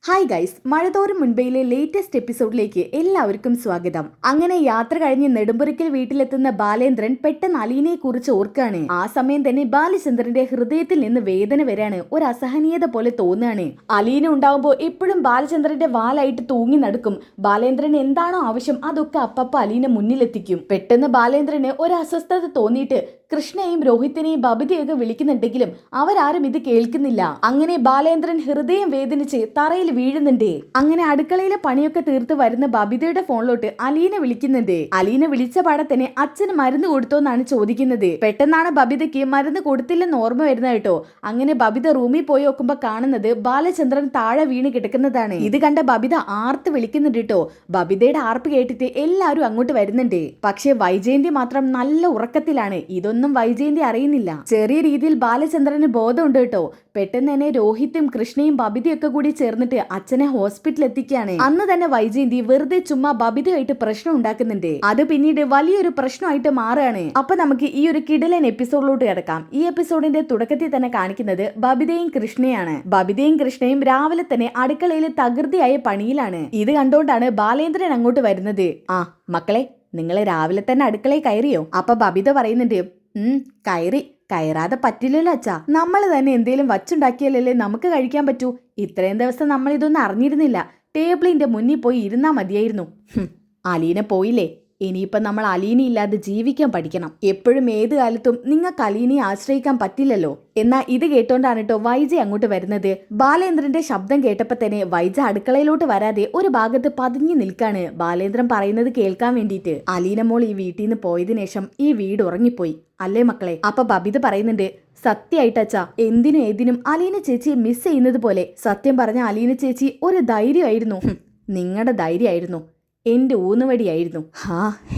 Hi guys, മഴതോറും മുൻപയിലെ latest എപ്പിസോഡിലേക്ക് എല്ലാവർക്കും സ്വാഗതം. അങ്ങനെ യാത്ര കഴിഞ്ഞ് നെടുമ്പുരയ്ക്കൽ വീട്ടിലെത്തുന്ന ബാലേന്ദ്രൻ പെട്ടെന്ന് അലീനയെ കുറിച്ച് ഓർക്കാണ്. ആ സമയം തന്നെ ബാലചന്ദ്രന്റെ ഹൃദയത്തിൽ നിന്ന് വേദന വരാണ്. ഒരു അസഹനീയത പോലെ തോന്നുകയാണ്. അലീന ഉണ്ടാവുമ്പോൾ എപ്പോഴും ബാലചന്ദ്രന്റെ വാലായിട്ട് തൂങ്ങി നടക്കും. ബാലേന്ദ്രന് എന്താണോ ആവശ്യം അതൊക്കെ അപ്പപ്പ അലീന മുന്നിലെത്തിക്കും. പെട്ടെന്ന് ബാലേന്ദ്രന് ഒരു അസ്വസ്ഥത തോന്നിയിട്ട് കൃഷ്ണയെയും രോഹിത്തിനെയും ബബിതയൊക്കെ വിളിക്കുന്നുണ്ടെങ്കിലും അവരാരും ഇത് കേൾക്കുന്നില്ല. അങ്ങനെ ബാലേന്ദ്രൻ ഹൃദയം വേദനിച്ച് തറയിൽ വീഴുന്നുണ്ട്. അങ്ങനെ അടുക്കളയിലെ പണിയൊക്കെ തീർത്ത് വരുന്ന ബബിതയുടെ ഫോണിലോട്ട് അലീന വിളിക്കുന്നുണ്ട്. അലീന വിളിച്ച പാടെ തന്നെ അച്ഛന് മരുന്ന് കൊടുത്തോന്നാണ് ചോദിക്കുന്നത്. പെട്ടെന്നാണ് ബബിതയ്ക്ക് മരുന്ന് കൊടുത്തില്ലെന്ന് ഓർമ്മ വരുന്നത് കേട്ടോ. അങ്ങനെ ബബിത റൂമിൽ പോയി നോക്കുമ്പോ കാണുന്നത് ബാലചന്ദ്രൻ താഴെ വീണ് കിടക്കുന്നതാണ്. ഇത് കണ്ട ബബിത ആർത്ത് വിളിക്കുന്നുണ്ട് കേട്ടോ. ബബിതയുടെ ആർപ്പ് കേട്ടിട്ട് എല്ലാവരും അങ്ങോട്ട് വരുന്നുണ്ട്. പക്ഷെ വൈജയന്തി മാത്രം നല്ല ഉറക്കത്തിലാണ്. ഇതൊന്നും വൈജയന്തി അറിയുന്നില്ല. ചെറിയ രീതിയിൽ ബാലചന്ദ്രന് ബോധമുണ്ട് കേട്ടോ. പെട്ടെന്ന് തന്നെ രോഹിത്തും കൃഷ്ണയും ബബിതയൊക്കെ കൂടി ചേർന്നിട്ട് അച്ഛനെ ഹോസ്പിറ്റലിൽ എത്തിക്കുകയാണ്. അന്ന് തന്നെ വൈജയന്തി വെറുതെ ചുമ്മാ ബബിതയായിട്ട് പ്രശ്നം ഉണ്ടാക്കുന്നുണ്ട്. അത് പിന്നീട് വലിയൊരു പ്രശ്നമായിട്ട് മാറുകയാണ്. അപ്പൊ നമുക്ക് ഈ ഒരു കിടിലൻ എപ്പിസോഡിലോട്ട് കിടക്കാം. ഈ എപ്പിസോഡിന്റെ തുടക്കത്തിൽ തന്നെ കാണിക്കുന്നത് ബബിതയും കൃഷ്ണയാണ്. ബബിതയും കൃഷ്ണയും രാവിലെ തന്നെ അടുക്കളയിൽ തകൃതിയായ പണിയിലാണ്. ഇത് കണ്ടുകൊണ്ടാണ് ബാലേന്ദ്രൻ അങ്ങോട്ട് വരുന്നത്. ആ മക്കളെ, നിങ്ങള് രാവിലെ തന്നെ അടുക്കളയിൽ കയറിയോ? അപ്പൊ ബബിത പറയുന്നുണ്ട്, കയറാതെ പറ്റില്ലല്ലോ അച്ഛാ. നമ്മൾ തന്നെ എന്തേലും വച്ചുണ്ടാക്കിയാലല്ലേ നമുക്ക് കഴിക്കാൻ പറ്റൂ. ഇത്രയും ദിവസം നമ്മൾ ഇതൊന്നും അറിഞ്ഞിരുന്നില്ല. ടേബിളിന്റെ മുന്നിൽ പോയി ഇരുന്നാ മതിയായിരുന്നു. അലീന പോയില്ലേ, ഇനിയിപ്പൊ നമ്മൾ അലീന ഇല്ലാതെ ജീവിക്കാൻ പഠിക്കണം. എപ്പോഴും ഏത് കാലത്തും നിങ്ങൾക്ക് അലീനയെ ആശ്രയിക്കാൻ പറ്റില്ലല്ലോ. എന്നാ ഇത് കേട്ടോണ്ടാണ് കേട്ടോ വൈജ അങ്ങോട്ട് വരുന്നത്. ബാലേന്ദ്രന്റെ ശബ്ദം കേട്ടപ്പോ തന്നെ വൈജ അടുക്കളയിലോട്ട് വരാതെ ഒരു ഭാഗത്ത് പതിഞ്ഞു നിൽക്കാണ്. ബാലേന്ദ്രൻ പറയുന്നത് കേൾക്കാൻ വേണ്ടിയിട്ട്. അലീന മോൾ ഈ വീട്ടിൽ നിന്ന് പോയതിനു ശേഷം ഈ വീട് ഉറങ്ങിപ്പോയി അല്ലേ മക്കളെ? അപ്പൊ ബബിത പറയുന്നുണ്ട്, സത്യമായിട്ടച്ചാ, എന്തിനും ഏതിനും അലീന ചേച്ചിയെ മിസ് ചെയ്യുന്നത് പോലെ. സത്യം പറഞ്ഞ അലീന ചേച്ചി ഒരു ധൈര്യമായിരുന്നു. നിങ്ങളുടെ ധൈര്യമായിരുന്നു, എന്റെ ഊന്നുവടിയായിരുന്നു.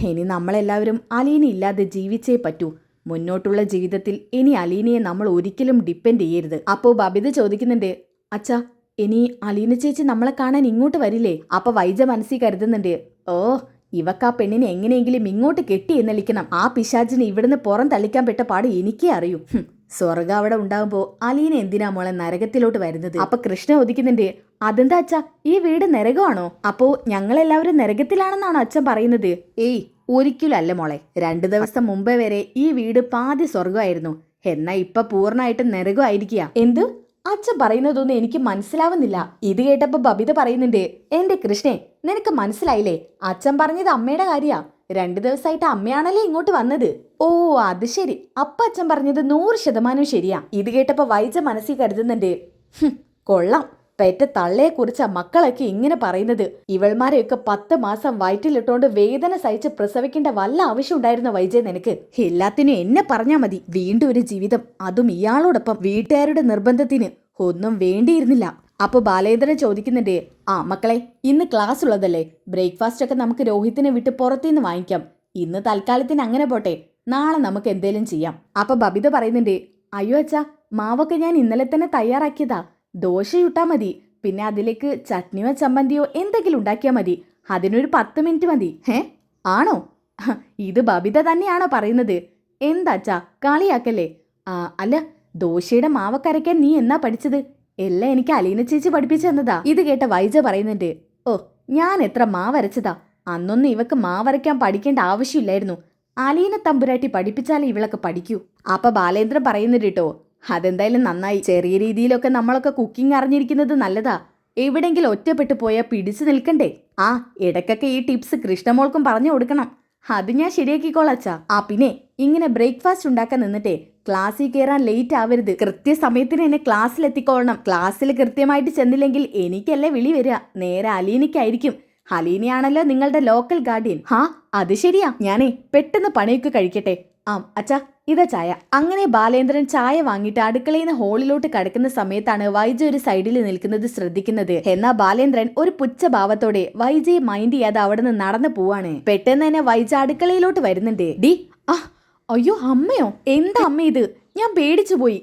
ഇനി നമ്മളെല്ലാവരും അലീന ഇല്ലാതെ ജീവിച്ചേ പറ്റൂ. മുന്നോട്ടുള്ള ജീവിതത്തിൽ ഇനി അലീനയെ നമ്മൾ ഒരിക്കലും ഡിപ്പെൻഡ് ചെയ്യരുത്. അപ്പോ ബബിത ചോദിക്കുന്നുണ്ട്, അച്ഛാ ഇനി അലീന ചേച്ചി നമ്മളെ കാണാൻ ഇങ്ങോട്ട് വരില്ലേ? അപ്പൊ വൈജ മനസ്സിൽ കരുതുന്നുണ്ട്, ഓ ഇവക്ക് ആ പെണ്ണിനെ എങ്ങനെയെങ്കിലും ഇങ്ങോട്ട് കെട്ടി എന്നളിക്കണം. ആ പിശാചിനെ ഇവിടുന്ന് പുറം തള്ളിക്കാൻ പെട്ട പാട് എനിക്കേ അറിയൂ. സ്വർഗം അവിടെ ഉണ്ടാവുമ്പോ അലീന എന്തിനാ മോളെ നരകത്തിലോട്ട് വരുന്നത്? അപ്പൊ കൃഷ്ണ ഒതുക്കുന്നുണ്ട്, അതെന്താ അച്ഛാ, ഈ വീട് നരകമാണോ? അപ്പോ ഞങ്ങളെല്ലാവരും നരകത്തിലാണെന്നാണോ അച്ഛൻ പറയുന്നത്? ഏയ് ഒരിക്കലും അല്ല മോളെ. 2 ദിവസം മുമ്പേ വരെ ഈ വീട് പാതി സ്വർഗമായിരുന്നു. എന്നാ ഇപ്പൊ പൂർണ്ണമായിട്ട് നരകമായിരിക്കുക. എന്ത്? അച്ഛൻ പറയുന്നതൊന്നും എനിക്ക് മനസ്സിലാവുന്നില്ല. ഇത് കേട്ടപ്പോ ബബിത പറയുന്നുണ്ട്, എന്റെ കൃഷ്ണേ, നിനക്ക് മനസ്സിലായില്ലേ? അച്ഛൻ പറഞ്ഞത് അമ്മയുടെ കാര്യാ. 2 ദിവസമായിട്ട് അമ്മയാണല്ലേ ഇങ്ങോട്ട് വന്നത്. ഓ അത് ശരി. അപ്പ അച്ഛൻ പറഞ്ഞത് 100% ശരിയാ. ഇത് കേട്ടപ്പോ വൈജ മനസ്സിൽ കരുതുന്നുണ്ട്, കൊള്ളാം, പെറ്റ തള്ളയെ കുറിച്ച മക്കളൊക്കെ ഇങ്ങനെ പറയുന്നത്. ഇവൾമാരെയൊക്കെ 10 മാസം വയറ്റിലിട്ടോണ്ട് വേദന സഹിച്ച് പ്രസവിക്കേണ്ട വല്ല ആവശ്യം ഉണ്ടായിരുന്ന വൈജയ നിനക്ക്? എല്ലാത്തിനും എന്നെ പറഞ്ഞാ മതി. വീണ്ടും ഒരു ജീവിതം, അതും ഇയാളോടൊപ്പം. വീട്ടുകാരുടെ നിർബന്ധത്തിന് ഒന്നും വേണ്ടിയിരുന്നില്ല. അപ്പൊ ബാലേന്ദ്രൻ ചോദിക്കുന്നുണ്ട്, ആ മക്കളെ, ഇന്ന് ക്ലാസ് ഉള്ളതല്ലേ, ബ്രേക്ക്ഫാസ്റ്റ് ഒക്കെ നമുക്ക് രോഹിത്തിനെ വിട്ട് പുറത്തുനിന്ന് വാങ്ങിക്കാം. ഇന്ന് തൽക്കാലത്തിന് അങ്ങനെ പോട്ടെ, നാളെ നമുക്ക് എന്തേലും ചെയ്യാം. അപ്പൊ ബബിത പറയുന്നുണ്ട്, അയ്യോ അച്ഛാ, മാവൊക്കെ ഞാൻ ഇന്നലെ തന്നെ തയ്യാറാക്കിയതാ. ദോശ ചുട്ടാ മതി, പിന്നെ അതിലേക്ക് ചട്നിയോ ചമ്മന്തിയോ എന്തെങ്കിലും ഉണ്ടാക്കിയാൽ മതി. അതിനൊരു 10 മിനിറ്റ് മതി. ആണോ? ഇത് ബബിത തന്നെയാണോ പറയുന്നത്? എന്താച്ചാ കളിയാക്കല്ലേ? അല്ല, ദോശയുടെ മാവൊക്കെ അരയ്ക്കാൻ നീ എന്നാ പഠിച്ചത്? എല്ലാം എനിക്ക് അലീന ചേച്ചി പഠിപ്പിച്ചു തന്നതാ. ഇത് കേട്ട വൈജ പറയുന്നുണ്ട്, ഓ ഞാൻ എത്ര മാവരച്ചതാ. അന്നൊന്നും ഇവക്ക് മാവരയ്ക്കാൻ പഠിക്കേണ്ട ആവശ്യമില്ലായിരുന്നു. അലീന തമ്പുരാട്ടി പഠിപ്പിച്ചാലേ ഇവളൊക്കെ പഠിക്കൂ. അപ്പൊ ബാലേന്ദ്രൻ പറയുന്നുണ്ട് കേട്ടോ, അതെന്തായാലും നന്നായി. ചെറിയ രീതിയിലൊക്കെ നമ്മളൊക്കെ കുക്കിംഗ് അറിഞ്ഞിരിക്കുന്നത് നല്ലതാ. എവിടെങ്കിലും ഒറ്റപ്പെട്ടു പോയാൽ പിടിച്ചു നിൽക്കണ്ടേ? ഇടയ്ക്കൊക്കെ ഈ ടിപ്സ് കൃഷ്ണമോൾക്കും പറഞ്ഞു കൊടുക്കണം. അത് ഞാൻ ശരിയാക്കിക്കോളാച്ചാ. പിന്നെ ഇങ്ങനെ ബ്രേക്ക്ഫാസ്റ്റ് ഉണ്ടാക്കാൻ നിന്നിട്ടേ ക്ലാസ്സിൽ കയറാൻ ലേറ്റ് ആവരുത്. കൃത്യസമയത്തിന് എന്നെ ക്ലാസ്സിലെത്തിക്കോളണം. ക്ലാസ്സിൽ കൃത്യമായിട്ട് ചെന്നില്ലെങ്കിൽ എനിക്കല്ലേ വിളി വരിക. നേരെ അലീനയ്ക്കായിരിക്കും. അലീനയാണല്ലോ നിങ്ങളുടെ ലോക്കൽ ഗാർഡിയൻ. അത് ശരിയാ. ഞാനേ പെട്ടെന്ന് പണിയൊക്കെ കഴിക്കട്ടെ. അച്ഛാ ഇതാ ചായ. അങ്ങനെ ബാലേന്ദ്രൻ ചായ വാങ്ങിയിട്ട് അടുക്കളയിൽ നിന്ന് ഹോളിലോട്ട് കടക്കുന്ന സമയത്താണ് വൈജ ഒരു സൈഡിൽ നിൽക്കുന്നത് ശ്രദ്ധിക്കുന്നത്. എന്നാ ബാലേന്ദ്രൻ ഒരു പുച്ഛഭാവത്തോടെ വൈജയെ മൈൻഡ് ചെയ്യാതെ അവിടെ നിന്ന് നടന്നു പോവാണ്. പെട്ടെന്ന് തന്നെ വൈജ അടുക്കളയിലോട്ട് വരുന്നുണ്ട്. അയ്യോ അമ്മയോ? എന്താ അമ്മ ഇത്? ഞാൻ പേടിച്ചു പോയി.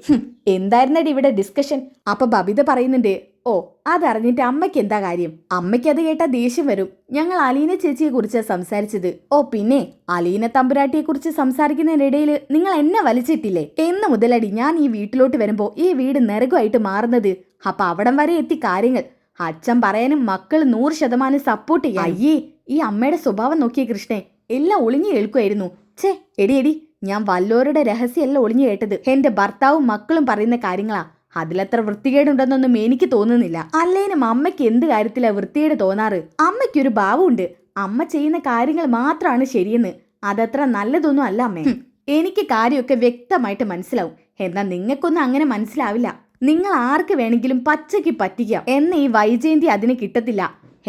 എന്തായിരുന്നടി ഇവിടെ ഡിസ്കഷൻ? അപ്പൊ ബബിത പറയുന്നുണ്ട്, ഓ അതറിഞ്ഞിട്ട് അമ്മയ്ക്ക് എന്താ കാര്യം? അമ്മയ്ക്ക് അത് കേട്ടാ ദേഷ്യം വരും. ഞങ്ങൾ അലീന ചേച്ചിയെ കുറിച്ച് സംസാരിച്ചത്. ഓ പിന്നെ അലീന തമ്പുരാട്ടിയെ കുറിച്ച് സംസാരിക്കുന്നതിനിടയിൽ നിങ്ങൾ എന്നെ വലിച്ചിട്ടില്ലേ? എന്ന് മുതലടി ഞാൻ ഈ വീട്ടിലോട്ട് വരുമ്പോ ഈ വീട് നരകമായിട്ട് മാറുന്നത്. അപ്പൊ അവിടം വരെ എത്തി കാര്യങ്ങൾ. അച്ഛൻ പറയാനും മക്കൾ 100% സപ്പോർട്ട് ചെയ്യാം. അയ്യേ, ഈ അമ്മയുടെ സ്വഭാവം നോക്കിയേ കൃഷ്ണേ, എല്ലാം ഒളിഞ്ഞു കേൾക്കുമായിരുന്നു. ഛേ, എടി ഞാൻ വല്ലോരുടെ രഹസ്യമല്ല ഒളിഞ്ഞു കേട്ടത്. എന്റെ ഭർത്താവും മക്കളും പറയുന്ന കാര്യങ്ങളാ. അതിലത്ര വൃത്തികേടുണ്ടെന്നൊന്നും എനിക്ക് തോന്നുന്നില്ല. അല്ലേനും അമ്മയ്ക്ക് എന്ത് കാര്യത്തിലാ വൃത്തികേട് തോന്നാറ്? അമ്മയ്ക്കൊരു ഭാവമുണ്ട്. അമ്മ ചെയ്യുന്ന കാര്യങ്ങൾ മാത്രമാണ് ശരിയെന്ന്. അതത്ര നല്ലതൊന്നും അല്ല അമ്മേ. എനിക്ക് കാര്യമൊക്കെ വ്യക്തമായിട്ട് മനസ്സിലാവും. എന്നാൽ നിങ്ങൾക്കൊന്നും അങ്ങനെ മനസ്സിലാവില്ല. നിങ്ങൾ ആർക്ക് വേണമെങ്കിലും പച്ചയ്ക്ക് പറ്റിക്കാം. എന്ന ഈ വൈജയന്തി അതിന് കിട്ടത്തില്ല.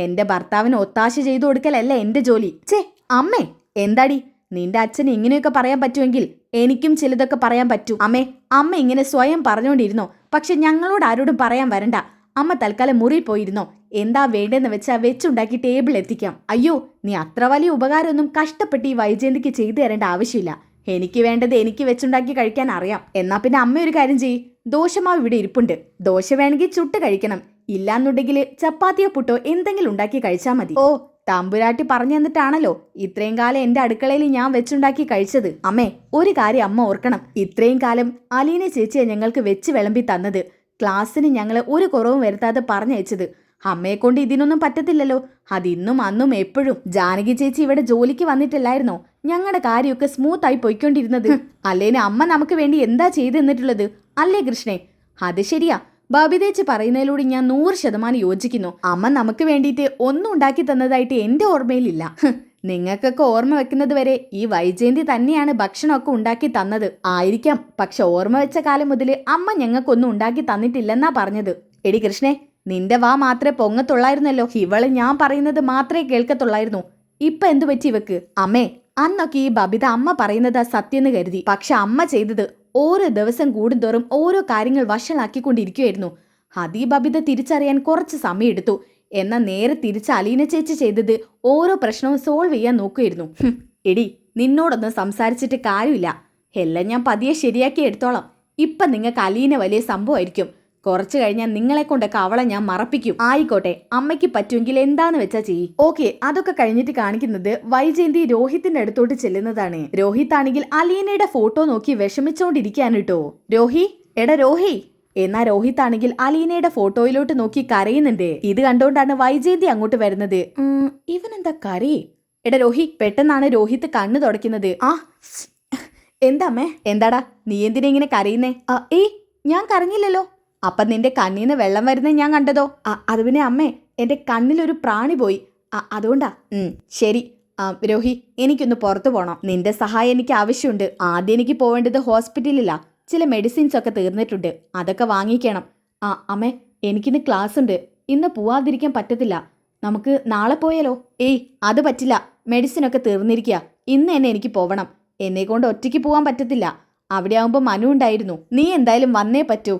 എന്റെ ഭർത്താവിന് ഒത്താശ ചെയ്തു കൊടുക്കലല്ല എന്റെ ജോലി. ഛേ അമ്മേ, എന്താടി നിന്റെ അച്ഛന് ഇങ്ങനെയൊക്കെ പറയാൻ പറ്റുമെങ്കിൽ എനിക്കും ചിലതൊക്കെ പറയാൻ പറ്റൂ. അമ്മ ഇങ്ങനെ സ്വയം പറഞ്ഞുകൊണ്ടിരുന്നോ? പക്ഷെ ഞങ്ങളോട് ആരോടും പറയാൻ വരണ്ട. അമ്മ തൽക്കാലം മുറിയിൽ പോയിരുന്നോ. എന്താ വേണ്ടെന്ന് വെച്ചാൽ വെച്ചുണ്ടാക്കി ടേബിൾ എത്തിക്കാം. അയ്യോ, നീ അത്ര വലിയ ഉപകാരമൊന്നും കഷ്ടപ്പെട്ട് ഈ വൈജയന്തിക്ക് ചെയ്തു തരേണ്ട ആവശ്യമില്ല. എനിക്ക് വേണ്ടത് എനിക്ക് വെച്ചുണ്ടാക്കി കഴിക്കാൻ അറിയാം. എന്നാ പിന്നെ അമ്മ ഒരു കാര്യം ചെയ്യ്. ദോശമാവ് ഇവിടെ ഇരിപ്പുണ്ട്. ദോശ വേണമെങ്കിൽ ചുട്ട് കഴിക്കണം. ഇല്ലാന്നുണ്ടെങ്കിൽ ചപ്പാത്തിയോ പുട്ടോ എന്തെങ്കിലും ഉണ്ടാക്കി കഴിച്ചാൽ മതി. ഓ, തമ്പുരാട്ടി പറഞ്ഞു തന്നിട്ടാണല്ലോ ഇത്രയും കാലം എന്റെ അടുക്കളയിൽ ഞാൻ വെച്ചുണ്ടാക്കി കഴിച്ചത്. അമ്മേ, ഒരു കാര്യം അമ്മ ഓർക്കണം. ഇത്രയും കാലം അലീന ചേച്ചിയെ ഞങ്ങൾക്ക് വെച്ച് വിളമ്പി തന്നത്. ക്ലാസ്സിന് ഞങ്ങൾ ഒരു കുറവും വരുത്താതെ പറഞ്ഞയച്ചത്. അമ്മയെ കൊണ്ട് ഇതിനൊന്നും പറ്റത്തില്ലല്ലോ. അതിന്നും അന്നും എപ്പോഴും. ജാനകി ചേച്ചി ഇവിടെ ജോലിക്ക് വന്നിട്ടില്ലായിരുന്നോ ഞങ്ങളുടെ കാര്യമൊക്കെ സ്മൂത്ത് ആയി പോയിക്കൊണ്ടിരുന്നത്? അല്ലേനെ അമ്മ നമുക്ക് വേണ്ടി എന്താ ചെയ്തു തന്നിട്ടുള്ളത്? അല്ലേ കൃഷ്ണേ? അത് ശരിയാ. ബബിതേച്ച് പറയുന്നതിലൂടെ ഞാൻ 100% യോജിക്കുന്നു. അമ്മ നമുക്ക് വേണ്ടിയിട്ട് ഒന്നും ഉണ്ടാക്കി തന്നതായിട്ട് എന്റെ ഓർമ്മയിലില്ല. നിങ്ങൾക്കൊക്കെ ഓർമ്മ വെക്കുന്നത് വരെ ഈ വൈജയന്തി തന്നെയാണ് ഭക്ഷണമൊക്കെ ഉണ്ടാക്കി തന്നത് ആയിരിക്കാം. പക്ഷെ ഓർമ്മ വെച്ച കാലം മുതൽ അമ്മ ഞങ്ങൾക്കൊന്നും ഉണ്ടാക്കി തന്നിട്ടില്ലെന്നാ പറഞ്ഞത്. എടി കൃഷ്ണേ, നിന്റെ വാ മാത്രമേ പൊങ്ങത്തുള്ളായിരുന്നല്ലോ. ഇവള് ഞാൻ പറയുന്നത് മാത്രമേ കേൾക്കത്തുള്ളായിരുന്നു. ഇപ്പൊ എന്തു പറ്റി ഇവക്ക്? അമ്മേ, അന്നൊക്കെ ഈ ബബിത അമ്മ പറയുന്നതാ സത്യന്ന് കരുതി. പക്ഷെ അമ്മ ചെയ്തത് ഓരോ ദിവസം കൂടുന്തോറും ഓരോ കാര്യങ്ങൾ വഷളാക്കിക്കൊണ്ടിരിക്കുകയായിരുന്നു. അതീ ബബിത തിരിച്ചറിയാൻ കുറച്ച് സമയം എടുത്തു. എന്നാൽ നേരെ തിരിച്ച് അലീന ചേച്ചി ചെയ്തത് ഓരോ പ്രശ്നവും സോൾവ് ചെയ്യാൻ നോക്കുമായിരുന്നു. എടി, നിന്നോടൊന്നും സംസാരിച്ചിട്ട് കാര്യമില്ല. എല്ലാം ഞാൻ പതിയെ ശരിയാക്കി എടുത്തോളാം. ഇപ്പൊ നിങ്ങൾക്ക് അലീന വലിയ സംഭവമായിരിക്കും. കുറച്ചു കഴിഞ്ഞാൽ നിങ്ങളെ കൊണ്ടൊക്കെ അവളെ ഞാൻ മറപ്പിക്കും. ആയിക്കോട്ടെ, അമ്മയ്ക്ക് പറ്റുമെങ്കിൽ എന്താന്ന് വെച്ചാ ചെയ്യ്. ഓക്കെ. അതൊക്കെ കഴിഞ്ഞിട്ട് കാണിക്കുന്നത് വൈജയന്തി രോഹിത്തിന്റെ അടുത്തോട്ട് ചെല്ലുന്നതാണ്. രോഹിത് ആണെങ്കിൽ അലീനയുടെ ഫോട്ടോ നോക്കി വിഷമിച്ചോണ്ടിരിക്കാണ് കേട്ടോ. എടാ രോഹി. എന്നാ രോഹിത് ആണെങ്കിൽ അലീനയുടെ ഫോട്ടോയിലോട്ട് നോക്കി കരയുന്നുണ്ട്. ഇത് കണ്ടോണ്ടാണ് വൈജയന്തി അങ്ങോട്ട് വരുന്നത്. ഇവനെന്താ കരയേ? എടാ രോഹി. പെട്ടെന്നാണ് രോഹിത് കണ്ണു തുടയ്ക്കുന്നത്. എന്താ അമ്മേ? എന്താടാ നീ എന്തിനാ ഇങ്ങനെ കരയുന്നേ? ഞാൻ കരഞ്ഞില്ലല്ലോ. അപ്പം നിന്റെ കണ്ണീന്ന് വെള്ളം വരുന്നത് ഞാൻ കണ്ടതോ? അത് പിന്നെ അമ്മേ, എന്റെ കണ്ണിലൊരു പ്രാണി പോയി, അതുകൊണ്ടാ. ശരി രോഹി, എനിക്കൊന്ന് പുറത്തു പോകണം. നിന്റെ സഹായം എനിക്ക് ആവശ്യമുണ്ട്. ആദ്യം എനിക്ക് പോവേണ്ടത് ഹോസ്പിറ്റലിലാ. ചില മെഡിസിൻസ് ഒക്കെ തീർന്നിട്ടുണ്ട്, അതൊക്കെ വാങ്ങിക്കണം. അമ്മേ, എനിക്കിന്ന് ക്ലാസ് ഉണ്ട്. ഇന്ന് പോവാതിരിക്കാൻ പറ്റത്തില്ല. നമുക്ക് നാളെ പോയാലോ? അത് പറ്റില്ല. മെഡിസിനൊക്കെ തീർന്നിരിക്കുക. ഇന്ന് തന്നെ എനിക്ക് പോവണം. എന്നെ കൊണ്ട് ഒറ്റയ്ക്ക് പോവാൻ പറ്റത്തില്ല. അവിടെ ആവുമ്പോ മനു ഉണ്ടായിരുന്നു. നീ എന്തായാലും വന്നേ പറ്റൂ.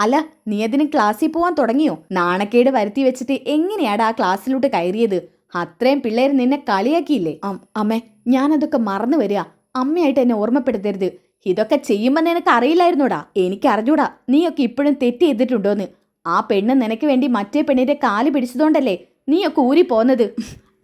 അല്ല, നീ അതിന് ക്ലാസ്സിൽ പോവാൻ തുടങ്ങിയോ? നാണക്കേട് വരുത്തി വെച്ചിട്ട് എങ്ങനെയാടാ ആ ക്ലാസ്സിലോട്ട് കയറിയത്? അത്രയും പിള്ളേർ നിന്നെ കളിയാക്കിയില്ലേ? അമ്മേ, ഞാനതൊക്കെ മറന്നു വരിക. അമ്മയായിട്ട് എന്നെ ഓർമ്മപ്പെടുത്തരുത്. ഇതൊക്കെ ചെയ്യുമ്പോ നിനക്ക് അറിയില്ലായിരുന്നോടാ? എനിക്കറിഞ്ഞൂടാ നീയൊക്കെ ഇപ്പോഴും തെറ്റ് ചെയ്തിട്ടുണ്ടോന്ന്. ആ പെണ്ണ് നിനക്ക് വേണ്ടി മറ്റേ പെണ്ണിന്റെ കാല് പിടിച്ചതുകൊണ്ടല്ലേ നീയൊക്കെ ഊരി പോന്നത്.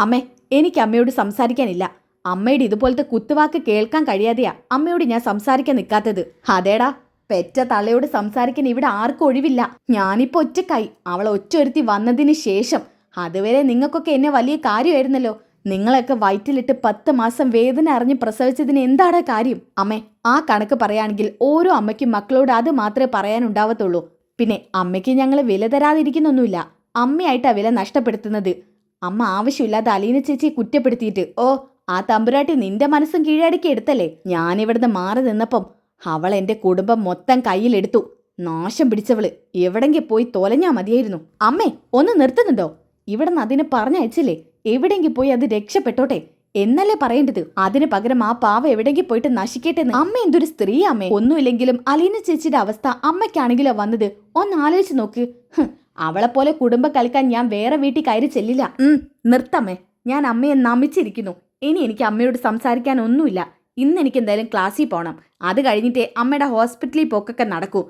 അമ്മേ, എനിക്ക് അമ്മയോട് സംസാരിക്കാനില്ല. അമ്മയുടെ ഇതുപോലത്തെ കുത്തുവാക്ക് കേൾക്കാൻ കഴിയാതെയാ അമ്മയോട് ഞാൻ സംസാരിക്കാൻ നിൽക്കാത്തത്. അതേടാ, പെറ്റ തള്ളയോട് സംസാരിക്കാൻ ഇവിടെ ആർക്കും ഒഴിവില്ല. ഞാനിപ്പോ ഒറ്റക്കായി. അവളെ ഒറ്റൊരുത്തി വന്നതിന് ശേഷം. അതുവരെ നിങ്ങൾക്കൊക്കെ എന്നെ വലിയ കാര്യമായിരുന്നല്ലോ. നിങ്ങളൊക്കെ വയറ്റിലിട്ട് 10 മാസം വേദന അറിഞ്ഞ് പ്രസവിച്ചതിന് എന്താടാ കാര്യം? അമ്മേ, ആ കണക്ക് പറയുകയാണെങ്കിൽ ഓരോ അമ്മയ്ക്കും മക്കളോട് അത് മാത്രമേ പറയാനുണ്ടാവത്തുള്ളൂ. പിന്നെ അമ്മയ്ക്ക് ഞങ്ങൾ വില തരാതിരിക്കുന്നൊന്നുമില്ല. അമ്മയായിട്ടാ വില നഷ്ടപ്പെടുത്തുന്നത്. അമ്മ ആവശ്യമില്ലാതെ അലീന ചേച്ചിയെ കുറ്റപ്പെടുത്തിയിട്ട് ആ തമ്പുരാട്ടി നിന്റെ മനസ്സും കീഴടക്കി എടുത്തല്ലേ. ഞാനിവിടുന്ന് മാറി നിന്നപ്പം അവൾ എന്റെ കുടുംബം മൊത്തം കയ്യിലെടുത്തു. നാശം പിടിച്ചവള്. എവിടെങ്കിൽ പോയി തൊലഞ്ഞാ മതിയായിരുന്നു. അമ്മേ, ഒന്ന് നിർത്തുന്നുണ്ടോ? ഇവിടുന്ന് അതിനെ പറഞ്ഞയച്ചില്ലേ? എവിടെങ്കിൽ പോയി അത് രക്ഷപ്പെട്ടോട്ടെ എന്നല്ലേ പറയേണ്ടത്? അതിന് പകരം ആ പാവ എവിടെങ്കിൽ പോയിട്ട് നശിക്കട്ടെന്ന്. അമ്മ എന്തൊരു സ്ത്രീ അമ്മേ. ഒന്നുമില്ലെങ്കിലും അലീന ചേച്ചിയുടെ അവസ്ഥ അമ്മയ്ക്കാണെങ്കിലോ വന്നത്. ഒന്ന് ആലോചിച്ച് നോക്ക്. അവളെപ്പോലെ കുടുംബം കളിക്കാൻ ഞാൻ വേറെ വീട്ടിൽ കയറി ചെല്ലില്ല. നിർത്തമ്മേ, ഞാൻ അമ്മയെ നമിച്ചിരിക്കുന്നു. ഇനി എനിക്ക് അമ്മയോട് സംസാരിക്കാൻ ഒന്നുമില്ല. ഇന്ന് എനിക്ക് എന്തായാലും ക്ലാസ്സിൽ പോകണം. അത് കഴിഞ്ഞിട്ടേ അമ്മയുടെ ഹോസ്പിറ്റലിൽ പോക്കൊക്കെ നടക്കൂ.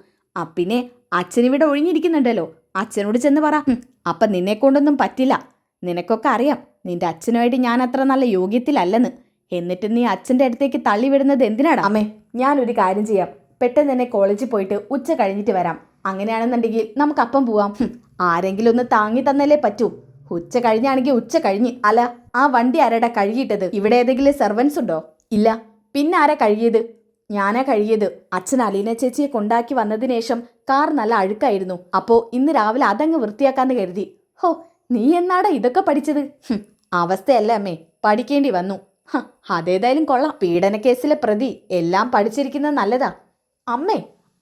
പിന്നെ അച്ഛനിവിടെ ഒഴിഞ്ഞിരിക്കുന്നുണ്ടല്ലോ, അച്ഛനോട് ചെന്ന് പറ. അപ്പം നിന്നെ കൊണ്ടൊന്നും പറ്റില്ല. നിനക്കൊക്കെ അറിയാം നിന്റെ അച്ഛനുമായിട്ട് ഞാൻ അത്ര നല്ല യോഗ്യത്തിലല്ലെന്ന്. എന്നിട്ട് നീ അച്ഛൻ്റെ അടുത്തേക്ക് തള്ളിവിടുന്നത് എന്തിനാടാ? അമ്മേ, ഞാനൊരു കാര്യം ചെയ്യാം. പെട്ടെന്ന് തന്നെ കോളേജിൽ പോയിട്ട് ഉച്ച കഴിഞ്ഞിട്ട് വരാം. അങ്ങനെയാണെന്നുണ്ടെങ്കിൽ നമുക്ക് അപ്പം പോവാം. ആരെങ്കിലും ഒന്ന് താങ്ങി തന്നല്ലേ പറ്റൂ. ഉച്ച കഴിഞ്ഞാണെങ്കിൽ ഉച്ച കഴിഞ്ഞ്. അല്ല, ആ വണ്ടി ആരാടാ കഴുകിയിട്ടത്? ഇവിടെ ഏതെങ്കിലും സെർവൻസ് ഉണ്ടോ? ഇല്ല. പിന്നെ ആരാ കഴുകിയത്? ഞാനാ കഴുകിയത്. അച്ഛൻ അലീന ചേച്ചിയെ കൊണ്ടാക്കി വന്നതിന് ശേഷം കാർ നല്ല അഴുക്കായിരുന്നു. അപ്പോ ഇന്ന് രാവിലെ അതങ്ങ് വൃത്തിയാക്കാന്ന് കരുതി. ഹോ, നീ എന്നാടാ ഇതൊക്കെ പഠിച്ചത്? അവസ്ഥയല്ല അമ്മേ, പഠിക്കേണ്ടി വന്നു. അതേതായാലും കൊള്ളാം. പീഡന കേസിലെ പ്രതി എല്ലാം പഠിച്ചിരിക്കുന്നത് നല്ലതാ. അമ്മേ,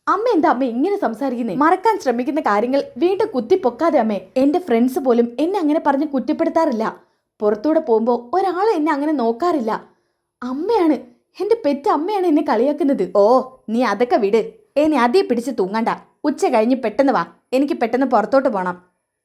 അമ്മ എന്താ അമ്മ ഇങ്ങനെ സംസാരിക്കുന്നേ? മറക്കാൻ ശ്രമിക്കുന്ന കാര്യങ്ങൾ വീണ്ടും കുത്തിപ്പൊക്കാതെ അമ്മേ. എന്റെ ഫ്രണ്ട്സ് പോലും എന്നെ അങ്ങനെ പറഞ്ഞ് കുറ്റപ്പെടുത്താറില്ല. പുറത്തൂടെ പോകുമ്പോ ഒരാൾ എന്നെ അങ്ങനെ നോക്കാറില്ല. അമ്മയാണ്, എന്റെ പെറ്റ അമ്മയാണ് എന്നെ കളിയാക്കുന്നത്. ഓ, നീ അതൊക്കെ വിട്. എന്നെ അതേ പിടിച്ച് തൂങ്ങണ്ട. ഉച്ച കഴിഞ്ഞ് പെട്ടെന്ന് വാ. എനിക്ക് പെട്ടെന്ന് പുറത്തോട്ട് പോണം.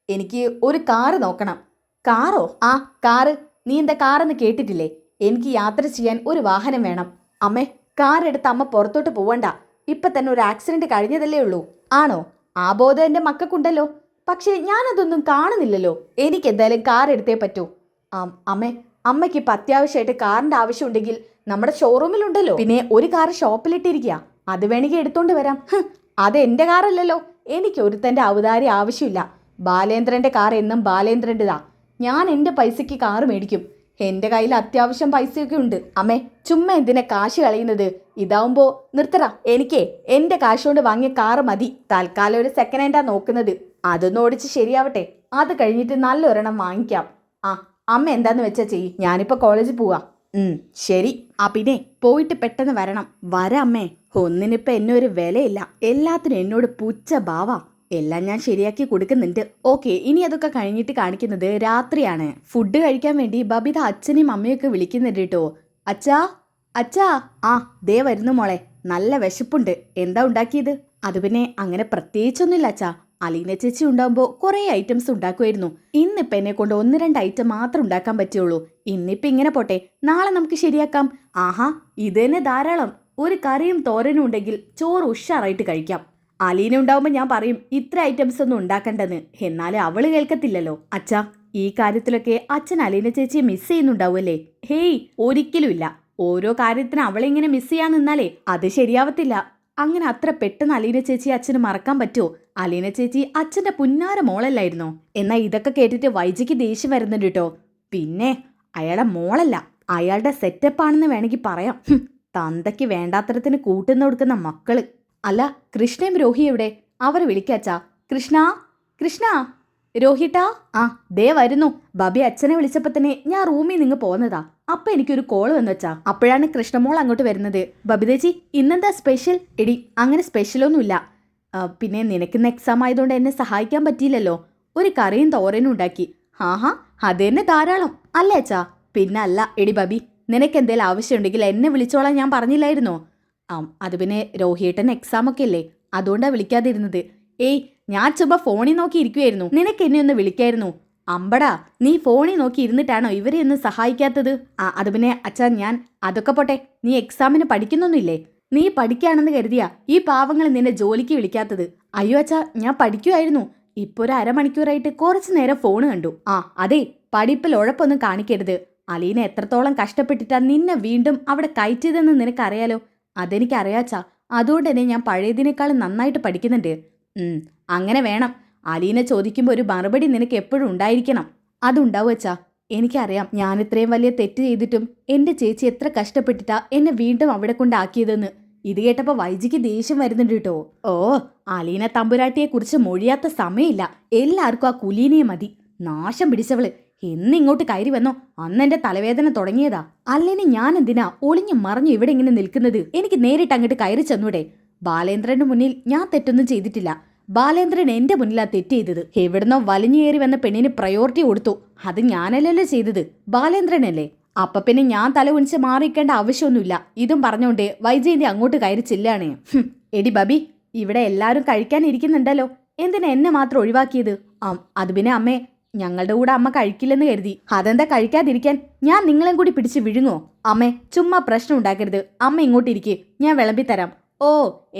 എനിക്ക് ഒരു കാറ് നോക്കണം. കാറോ? ആ, കാറ്. നീ എന്താ കാറെന്ന് കേട്ടിട്ടില്ലേ? എനിക്ക് യാത്ര ചെയ്യാൻ ഒരു വാഹനം വേണം. അമ്മേ, കാർ എടുത്ത് അമ്മ പുറത്തോട്ട് പോവണ്ട. ഇപ്പൊ തന്നെ ഒരു ആക്സിഡന്റ് കഴിഞ്ഞതല്ലേ ഉള്ളൂ. ആണോ? ആ ബോധം എന്റെ മക്കൾക്കുണ്ടല്ലോ. പക്ഷേ ഞാനതൊന്നും കാണുന്നില്ലല്ലോ. എനിക്ക് എന്തായാലും കാർ എടുത്തേ പറ്റൂ. അമ്മേ, അമ്മയ്ക്ക് ഇപ്പൊ അത്യാവശ്യമായിട്ട് കാറിന്റെ ആവശ്യമുണ്ടെങ്കിൽ നമ്മുടെ ഷോറൂമിലുണ്ടല്ലോ. പിന്നെ ഒരു കാർ ഷോപ്പിലിട്ടിരിക്കുക. അത് വേണമെങ്കിൽ എടുത്തോണ്ട് വരാം. അത് എന്റെ കാറല്ലല്ലോ. എനിക്ക് ഒരുത്തന്റെ ഔദാരി ആവശ്യമില്ല. ബാലേന്ദ്രന്റെ കാർ എന്നും ബാലേന്ദ്രൻ്റെതാ. ഞാൻ എന്റെ പൈസയ്ക്ക് കാറ് മേടിക്കും. എന്റെ കയ്യിൽ അത്യാവശ്യം പൈസയൊക്കെ ഉണ്ട്. അമ്മേ, ചുമ്മാ എന്തിനാ കാശ് കളയുന്നത്? ഇതാവുമ്പോ നിർത്തറ. എനിക്കേ എന്റെ കാശ് കൊണ്ട് വാങ്ങിയ കാറ് മതി. തൽക്കാലം ഒരു സെക്കൻഡ് ഹാൻഡാ നോക്കുന്നത്. അതൊന്ന് ഓടിച്ച് ശരിയാവട്ടെ. അത് കഴിഞ്ഞിട്ട് നല്ലൊരെണ്ണം വാങ്ങിക്കാം. ആ, അമ്മ എന്താന്ന് വെച്ചാ ചെയ്യ്. ഞാനിപ്പോ കോളേജിൽ പോവാ. ശരി. പിന്നെ പോയിട്ട് പെട്ടെന്ന് വരണം. വരാമ്മേ. ഒന്നിനിപ്പോ എന്നെ ഒരു വിലയില്ല. എല്ലാത്തിനും എന്നോട് പുച്ഛ ഭാവാ. എല്ലാം ഞാൻ ശരിയാക്കി കൊടുക്കുന്നുണ്ട്. ഓക്കെ, ഇനി അതൊക്കെ കഴിഞ്ഞിട്ട് കാണിക്കുന്നത് രാത്രിയാണ്. ഫുഡ് കഴിക്കാൻ വേണ്ടി ബബിത അച്ഛനെയും അമ്മയൊക്കെ വിളിക്കുന്നുണ്ട് കേട്ടോ. അച്ഛാ, അച്ഛാ. ആ, ദേ വരുന്നു മോളെ. നല്ല വിശപ്പുണ്ട്. എന്താ ഉണ്ടാക്കിയത്? അത് പിന്നെ അങ്ങനെ പ്രത്യേകിച്ചൊന്നുമില്ല അച്ഛാ. അലീന ചേച്ചി ഉണ്ടാകുമ്പോൾ കുറേ ഐറ്റംസ് ഉണ്ടാക്കുമായിരുന്നു. ഇന്നിപ്പോൾ എന്നെ കൊണ്ട് 1-2 ഐറ്റം മാത്രം ഉണ്ടാക്കാൻ പറ്റുള്ളൂ. ഇന്നിപ്പോൾ ഇങ്ങനെ പോട്ടെ, നാളെ നമുക്ക് ശരിയാക്കാം. ആഹാ, ഇത് തന്നെ ധാരാളം. ഒരു കറിയും തോരനും ഉണ്ടെങ്കിൽ ചോറ് ഉഷാറായിട്ട് കഴിക്കാം. അലീന ഉണ്ടാവുമ്പോൾ ഞാൻ പറയും ഇത്ര ഐറ്റംസ് ഒന്നും ഉണ്ടാക്കണ്ടെന്ന്. എന്നാലും അവള് കേൾക്കത്തില്ലല്ലോ. അച്ഛാ, ഈ കാര്യത്തിലൊക്കെ അച്ഛൻ അലീന ചേച്ചിയെ മിസ് ചെയ്യുന്നുണ്ടാവുമല്ലേ? ഹേയ്, ഒരിക്കലും ഇല്ല. ഓരോ കാര്യത്തിന് അവളിങ്ങനെ മിസ് ചെയ്യാൻ നിന്നാലേ അത് ശരിയാവത്തില്ല. അങ്ങനെ അത്ര പെട്ടെന്ന് അലീന ചേച്ചി അച്ഛന് മറക്കാൻ പറ്റുമോ? അലീന ചേച്ചി അച്ഛന്റെ പുന്നാര മോളല്ലായിരുന്നോ? എന്നാ ഇതൊക്കെ കേട്ടിട്ട് വൈജിക്ക് ദേഷ്യം വരുന്നുണ്ട് കേട്ടോ. പിന്നെ അയാളെ മോളല്ല, അയാളുടെ സെറ്റപ്പാണെന്ന് വേണമെങ്കിൽ പറയാം. തന്തയ്ക്ക് വേണ്ടാത്തരത്തിന് കൂട്ടുന്ന കൊടുക്കുന്ന മക്കള്. അല്ല, കൃഷ്ണയും രോഹി എവിടെ? അവരെ വിളിക്കാച്ചാ. കൃഷ്ണ, കൃഷ്ണ, രോഹിട്ടാ. ആ, ദേ വരുന്നു. ബബി അച്ഛനെ വിളിച്ചപ്പോ തന്നെ ഞാൻ റൂമിൽ നിന്ന് പോന്നതാ. അപ്പൊ എനിക്കൊരു കോള് വന്നു വെച്ചാ. അപ്പോഴാണ് കൃഷ്ണമോൾ അങ്ങോട്ട് വരുന്നത്. ബബിതേച്ചി, ഇന്നെന്താ സ്പെഷ്യൽ? എടി, അങ്ങനെ സ്പെഷ്യലൊന്നുമില്ല. പിന്നെ നിനക്കിന്ന് എക്സാം ആയതുകൊണ്ട് എന്നെ സഹായിക്കാൻ പറ്റിയില്ലല്ലോ. ഒരു കറിയും തോരനും ഉണ്ടാക്കി. ഹാ, അത് തന്നെ ധാരാളം അല്ലേ അച്ഛാ? പിന്നെ അല്ല എടി ബബി, നിനക്ക് എന്തേലും ആവശ്യമുണ്ടെങ്കിൽ എന്നെ വിളിച്ചോളാൻ ഞാൻ പറഞ്ഞില്ലായിരുന്നോ? അത് പിന്നെ രോഹിയേട്ടൻ എക്സാം ഒക്കെ അല്ലേ, അതുകൊണ്ടാ വിളിക്കാതിരുന്നത്. ഏയ്, ഞാൻ ചുമ്മാ ഫോണിൽ നോക്കി ഇരിക്കുമായിരുന്നു. നിനക്ക് എന്നെ ഒന്ന് വിളിക്കായിരുന്നു. അമ്പടാ, നീ ഫോണിൽ നോക്കി ഇരുന്നിട്ടാണോ ഇവരെ ഒന്ന് സഹായിക്കാത്തത്? അത് പിന്നെ അച്ഛാ, ഞാൻ അതൊക്കെ പോട്ടെ. നീ എക്സാമിന് പഠിക്കുന്നൊന്നുമില്ലേ? നീ പഠിക്കുകയാണെന്ന് കരുതിയാ ഈ പാവങ്ങൾ നിന്നെ ജോലിക്ക് വിളിക്കാത്തത്? അയ്യോ അച്ഛാ, ഞാൻ പഠിക്കുമായിരുന്നു. ഇപ്പൊ ഒരു അരമണിക്കൂറായിട്ട് കുറച്ചു നേരം ഫോണ് കണ്ടു. അതെ, പഠിപ്പിൽ ഉഴപ്പൊന്നും കാണിക്കരുത്. അലീന എത്രത്തോളം കഷ്ടപ്പെട്ടിട്ടാ നിന്നെ വീണ്ടും അവിടെ കയറ്റിയതെന്ന് നിനക്കറിയാലോ. അതെനിക്കറിയാച്ചാ. അതുകൊണ്ട് തന്നെ ഞാൻ പഴയതിനേക്കാളും നന്നായിട്ട് പഠിക്കുന്നുണ്ട്. അങ്ങനെ വേണം. അലീന ചോദിക്കുമ്പോൾ ഒരു മറുപടി നിനക്ക് എപ്പോഴും ഉണ്ടായിരിക്കണം. അതുണ്ടാവും അച്ഛാ. എനിക്കറിയാം, ഞാൻ ഇത്രയും വലിയ തെറ്റ് ചെയ്തിട്ടും എന്റെ ചേച്ചി എത്ര കഷ്ടപ്പെട്ടിട്ടാ എന്നെ വീണ്ടും അവിടെ കൊണ്ടാക്കിയതെന്ന്. ഇത് കേട്ടപ്പോൾ വൈജിക്ക് ദേഷ്യം വരുന്നുണ്ട് കേട്ടോ. ഓ, അലീന തമ്പുരാട്ടിയെ കുറിച്ച് മൊഴിയാത്ത സമയമില്ല. എല്ലാവർക്കും ആ കുലീനയെ മതി. നാശം പിടിച്ചവള് എന്നിങ്ങോട്ട് കയറി വന്നോ അന്നെന്റെ തലവേദന തുടങ്ങിയതാ. അല്ലെങ്കിൽ ഞാൻ എന്തിനാ ഒളിഞ്ഞു മറിഞ്ഞു ഇവിടെ ഇങ്ങനെ നിൽക്കുന്നത്? എനിക്ക് നേരിട്ട് അങ്ങോട്ട് കയറി ചെന്നൂടെ? ബാലേന്ദ്രന്റെ മുന്നിൽ ഞാൻ തെറ്റൊന്നും ചെയ്തിട്ടില്ല. ബാലേന്ദ്രൻ എന്റെ മുന്നിലാ തെറ്റ് ചെയ്തത്. എവിടുന്നോ വലിഞ്ഞേറി വന്ന പെണ്ണിന് പ്രയോറിറ്റി കൊടുത്തു. അത് ഞാനല്ലല്ലോ ചെയ്തത്, ബാലേന്ദ്രനല്ലേ. അപ്പൊ പിന്നെ ഞാൻ തല കുനിച്ച് മാറിയിക്കേണ്ട ആവശ്യമൊന്നുമില്ല. ഇതും പറഞ്ഞോണ്ട് വൈജയന്തി അങ്ങോട്ട് കയറി ചെല്ലാണ്. എടി ബബി, ഇവിടെ എല്ലാവരും കഴിക്കാനിരിക്കുന്നുണ്ടല്ലോ. എന്തിനാ എന്നെ മാത്രം ഒഴിവാക്കിയത്? അത് പിന്നെ അമ്മേ, ഞങ്ങളുടെ കൂടെ അമ്മ കഴിക്കില്ലെന്ന് കരുതി. അതെന്താ കഴിക്കാതിരിക്കാൻ? ഞാൻ നിങ്ങളെയും കൂടി പിടിച്ച് വിഴുങ്ങോ? അമ്മേ, ചുമ്മാ പ്രശ്നം ഉണ്ടാക്കരുത്. അമ്മ ഇങ്ങോട്ടിരിക്കെ, ഞാൻ വിളമ്പിത്തരാം. ഓ,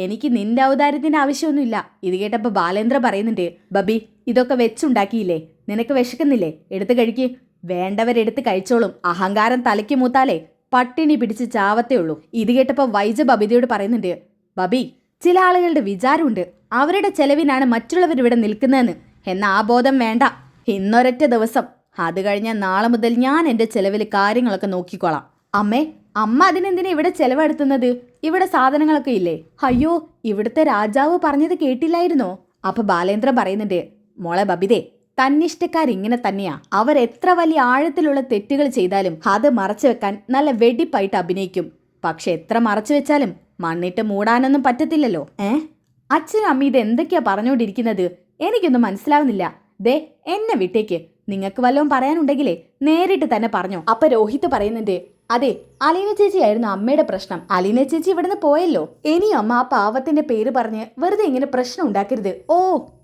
എനിക്ക് നിന്റെ ഔദാര്യത്തിന്റെ ആവശ്യമൊന്നുമില്ല. ഇത് കേട്ടപ്പോ ബാലേന്ദ്ര പറയുന്നുണ്ട്, ബബി ഇതൊക്കെ വെച്ചുണ്ടാക്കിയില്ലേ? നിനക്ക് വിശക്കുന്നില്ലേ? എടുത്ത് കഴിക്ക്. വേണ്ടവരെടുത്ത് കഴിച്ചോളും. അഹങ്കാരം തലയ്ക്ക് മൂത്താലേ പട്ടിണി പിടിച്ച് ചാവത്തേ ഉള്ളൂ. ഇത് കേട്ടപ്പോ വൈജ ബബിതയോട് പറയുന്നുണ്ട്, ബബി, ചില ആളുകളുടെ വിചാരമുണ്ട് അവരുടെ ചെലവിനാണ് മറ്റുള്ളവരിവിടെ നിൽക്കുന്നതെന്ന്. എന്നാ ആ ബോധം വേണ്ട. ഇന്നൊരൊറ്റ ദിവസം, അത് കഴിഞ്ഞാൽ നാളെ മുതൽ ഞാൻ എൻ്റെ ചെലവിൽ കാര്യങ്ങളൊക്കെ നോക്കിക്കോളാം. അമ്മേ, അമ്മ അതിനെന്തിനാ ഇവിടെ ചെലവെടുത്തുന്നത്? ഇവിടെ സാധനങ്ങളൊക്കെ ഇല്ലേ? അയ്യോ, ഇവിടുത്തെ രാജാവ് പറഞ്ഞത് കേട്ടില്ലായിരുന്നോ? അപ്പൊ ബാലേന്ദ്രൻ പറയുന്നുണ്ട്, മോളെ ബബിതേ, തന്നിഷ്ടക്കാരിങ്ങനെ തന്നെയാ. അവരെത്ര വലിയ ആഴത്തിലുള്ള തെറ്റുകൾ ചെയ്താലും അത് മറച്ചു വെക്കാൻ നല്ല വെടിപ്പായിട്ട് അഭിനയിക്കും. പക്ഷെ എത്ര മറച്ചു വെച്ചാലും മണ്ണിട്ട് മൂടാനൊന്നും പറ്റത്തില്ലല്ലോ. അച്ഛനും അമ്മ ഇത് എന്തൊക്കെയാ പറഞ്ഞുകൊണ്ടിരിക്കുന്നത്? എനിക്കൊന്നും മനസ്സിലാവുന്നില്ല. ദേ, എന്നെ വിട്ടേക്ക്. നിങ്ങൾക്ക് വല്ലതും പറയാനുണ്ടെങ്കിലേ നേരിട്ട് തന്നെ പറഞ്ഞോ. അപ്പൊ രോഹിത് പറയുന്നുണ്ട്, അതെ, അലീന ചേച്ചിയായിരുന്നു അമ്മയുടെ പ്രശ്നം. അലീന ചേച്ചി ഇവിടുന്ന് പോയല്ലോ. ഇനിയും അമ്മ ആ പാവത്തിന്റെ പേര് പറഞ്ഞ് വെറുതെ ഇങ്ങനെ പ്രശ്നം ഉണ്ടാക്കരുത്. ഓ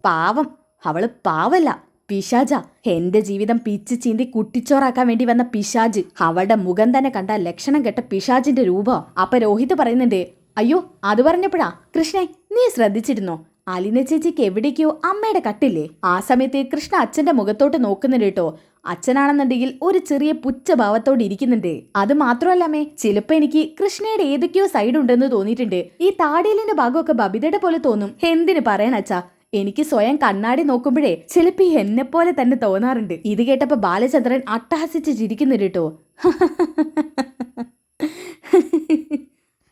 പാവം, അവള് പാവല്ല, പിശാജ. എന്റെ ജീവിതം പിച്ച് ചീന്തി കുട്ടിച്ചോറാക്കാൻ വേണ്ടി വന്ന പിശാജ്. അവളുടെ മുഖം തന്നെ കണ്ട ലക്ഷണം കെട്ട പിശാജിന്റെ രൂപം. അപ്പൊ രോഹിത് പറയുന്നുണ്ട്, അയ്യോ, അത് പറഞ്ഞപ്പോഴാ കൃഷ്ണേ, നീ ശ്രദ്ധിച്ചിരുന്നോ? അലീന ചേച്ചിക്ക് എവിടേക്കോ അമ്മയുടെ കട്ടില്ലേ? ആ സമയത്ത് കൃഷ്ണ അച്ഛന്റെ മുഖത്തോട്ട് നോക്കുന്നുണ്ട് കേട്ടോ. അച്ഛനാണെന്നുണ്ടെങ്കിൽ ഒരു ചെറിയ പുച്ഛഭാവത്തോടെ ഇരിക്കുന്നുണ്ട്. അത് മാത്രമല്ലമ്മേ, ചിലപ്പോ എനിക്ക് കൃഷ്ണയുടെ ഏതൊക്കെയോ സൈഡ് ഉണ്ടെന്ന് തോന്നിയിട്ടുണ്ട്. ഈ താടിയലിന്റെ ഭാഗമൊക്കെ ബബിതയുടെ പോലെ തോന്നും. എന്തിനു പറയണച്ചാ, എനിക്ക് സ്വയം കണ്ണാടി നോക്കുമ്പോഴേ ചിലപ്പോ എന്നെ പോലെ തന്നെ തോന്നാറുണ്ട്. ഇത് കേട്ടപ്പോ ബാലചന്ദ്രൻ അട്ടഹസിച്ച് ചിരിക്കുന്നുണ്ട് കേട്ടോ.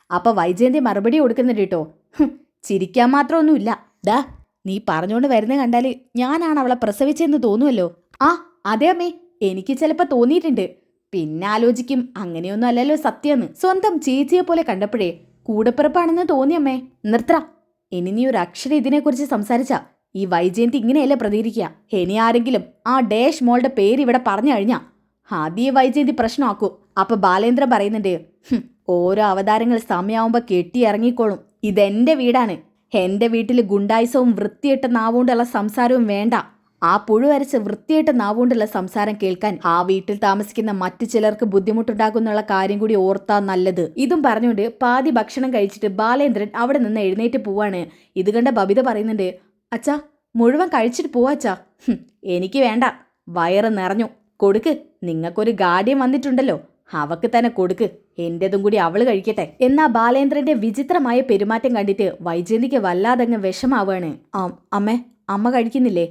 അപ്പൊ വൈജയന്തി മറുപടി കൊടുക്കുന്നുണ്ട് കേട്ടോ, ചിരിക്കാൻ മാത്രമൊന്നുമില്ല. ദാ, നീ പറഞ്ഞുകൊണ്ട് വരുന്ന കണ്ടാല് ഞാനാണ് അവളെ പ്രസവിച്ചെന്ന് തോന്നുമല്ലോ. ആ അതെ അമ്മേ, എനിക്ക് ചിലപ്പോ തോന്നിയിട്ടുണ്ട്. പിന്നെ ആലോചിക്കും, അങ്ങനെയൊന്നും അല്ലല്ലോ സത്യമെന്ന്. സ്വന്തം ചേച്ചിയെ പോലെ കണ്ടപ്പോഴേ കൂടപ്പിറപ്പാണെന്ന് തോന്നിയമ്മേ. നിർത്ത. ഇനി നീ ഒരു അക്ഷരം ഇതിനെക്കുറിച്ച് സംസാരിച്ചാ ഈ വൈജയന്തി ഇങ്ങനെയല്ലേ പ്രതികരിക്കുക. ഇനി ആരെങ്കിലും ആ ഡേഷ് മോളുടെ പേര് ഇവിടെ പറഞ്ഞു കഴിഞ്ഞാ ആദ്യം വൈജയന്തി പ്രശ്നമാക്കൂ. അപ്പൊ ബാലേന്ദ്രൻ പറയുന്നുണ്ട്, ഓരോ അവതാരങ്ങൾ സമയമാവുമ്പോ കെട്ടിയിറങ്ങിക്കോളും. ഇതെന്റെ വീടാണ്. എന്റെ വീട്ടിൽ ഗുണ്ടായിസവും വൃത്തിയിട്ട നാവുകൊണ്ടുള്ള സംസാരവും വേണ്ട. ആ പുഴുവരച്ച് വൃത്തിയായിട്ട് നാവുകൊണ്ടുള്ള സംസാരം കേൾക്കാൻ ആ വീട്ടിൽ താമസിക്കുന്ന മറ്റു ചിലർക്ക് ബുദ്ധിമുട്ടുണ്ടാകുന്നുള്ള കാര്യം കൂടി ഓർത്താ നല്ലത്. ഇതും പറഞ്ഞുകൊണ്ട് പാതി ഭക്ഷണം കഴിച്ചിട്ട് ബാലേന്ദ്രൻ അവിടെ നിന്ന് എഴുന്നേറ്റ് പോവാണ്. ഇത് കണ്ട ബബിത പറയുന്നുണ്ട്, അച്ഛാ, മുഴുവൻ കഴിച്ചിട്ട് പോവാച്ചാ. എനിക്ക് വേണ്ട, വയറ് നിറഞ്ഞു. കൊടുക്ക്, നിങ്ങൾക്കൊരു ഗാർഡിയൻ വന്നിട്ടുണ്ടല്ലോ, അവക്ക് തന്നെ കൊടുക്ക്. എന്റേതും കൂടി അവള് കഴിക്കട്ടെ. എന്നാ ബാലേന്ദ്രന്റെ വിചിത്രമായ പെരുമാറ്റം കണ്ടിട്ട് വൈജയന്തിക്ക് വല്ലാതങ്ങ് വിഷമാവാണ്. അമ്മേ, അമ്മ കഴിക്കുന്നില്ലേ?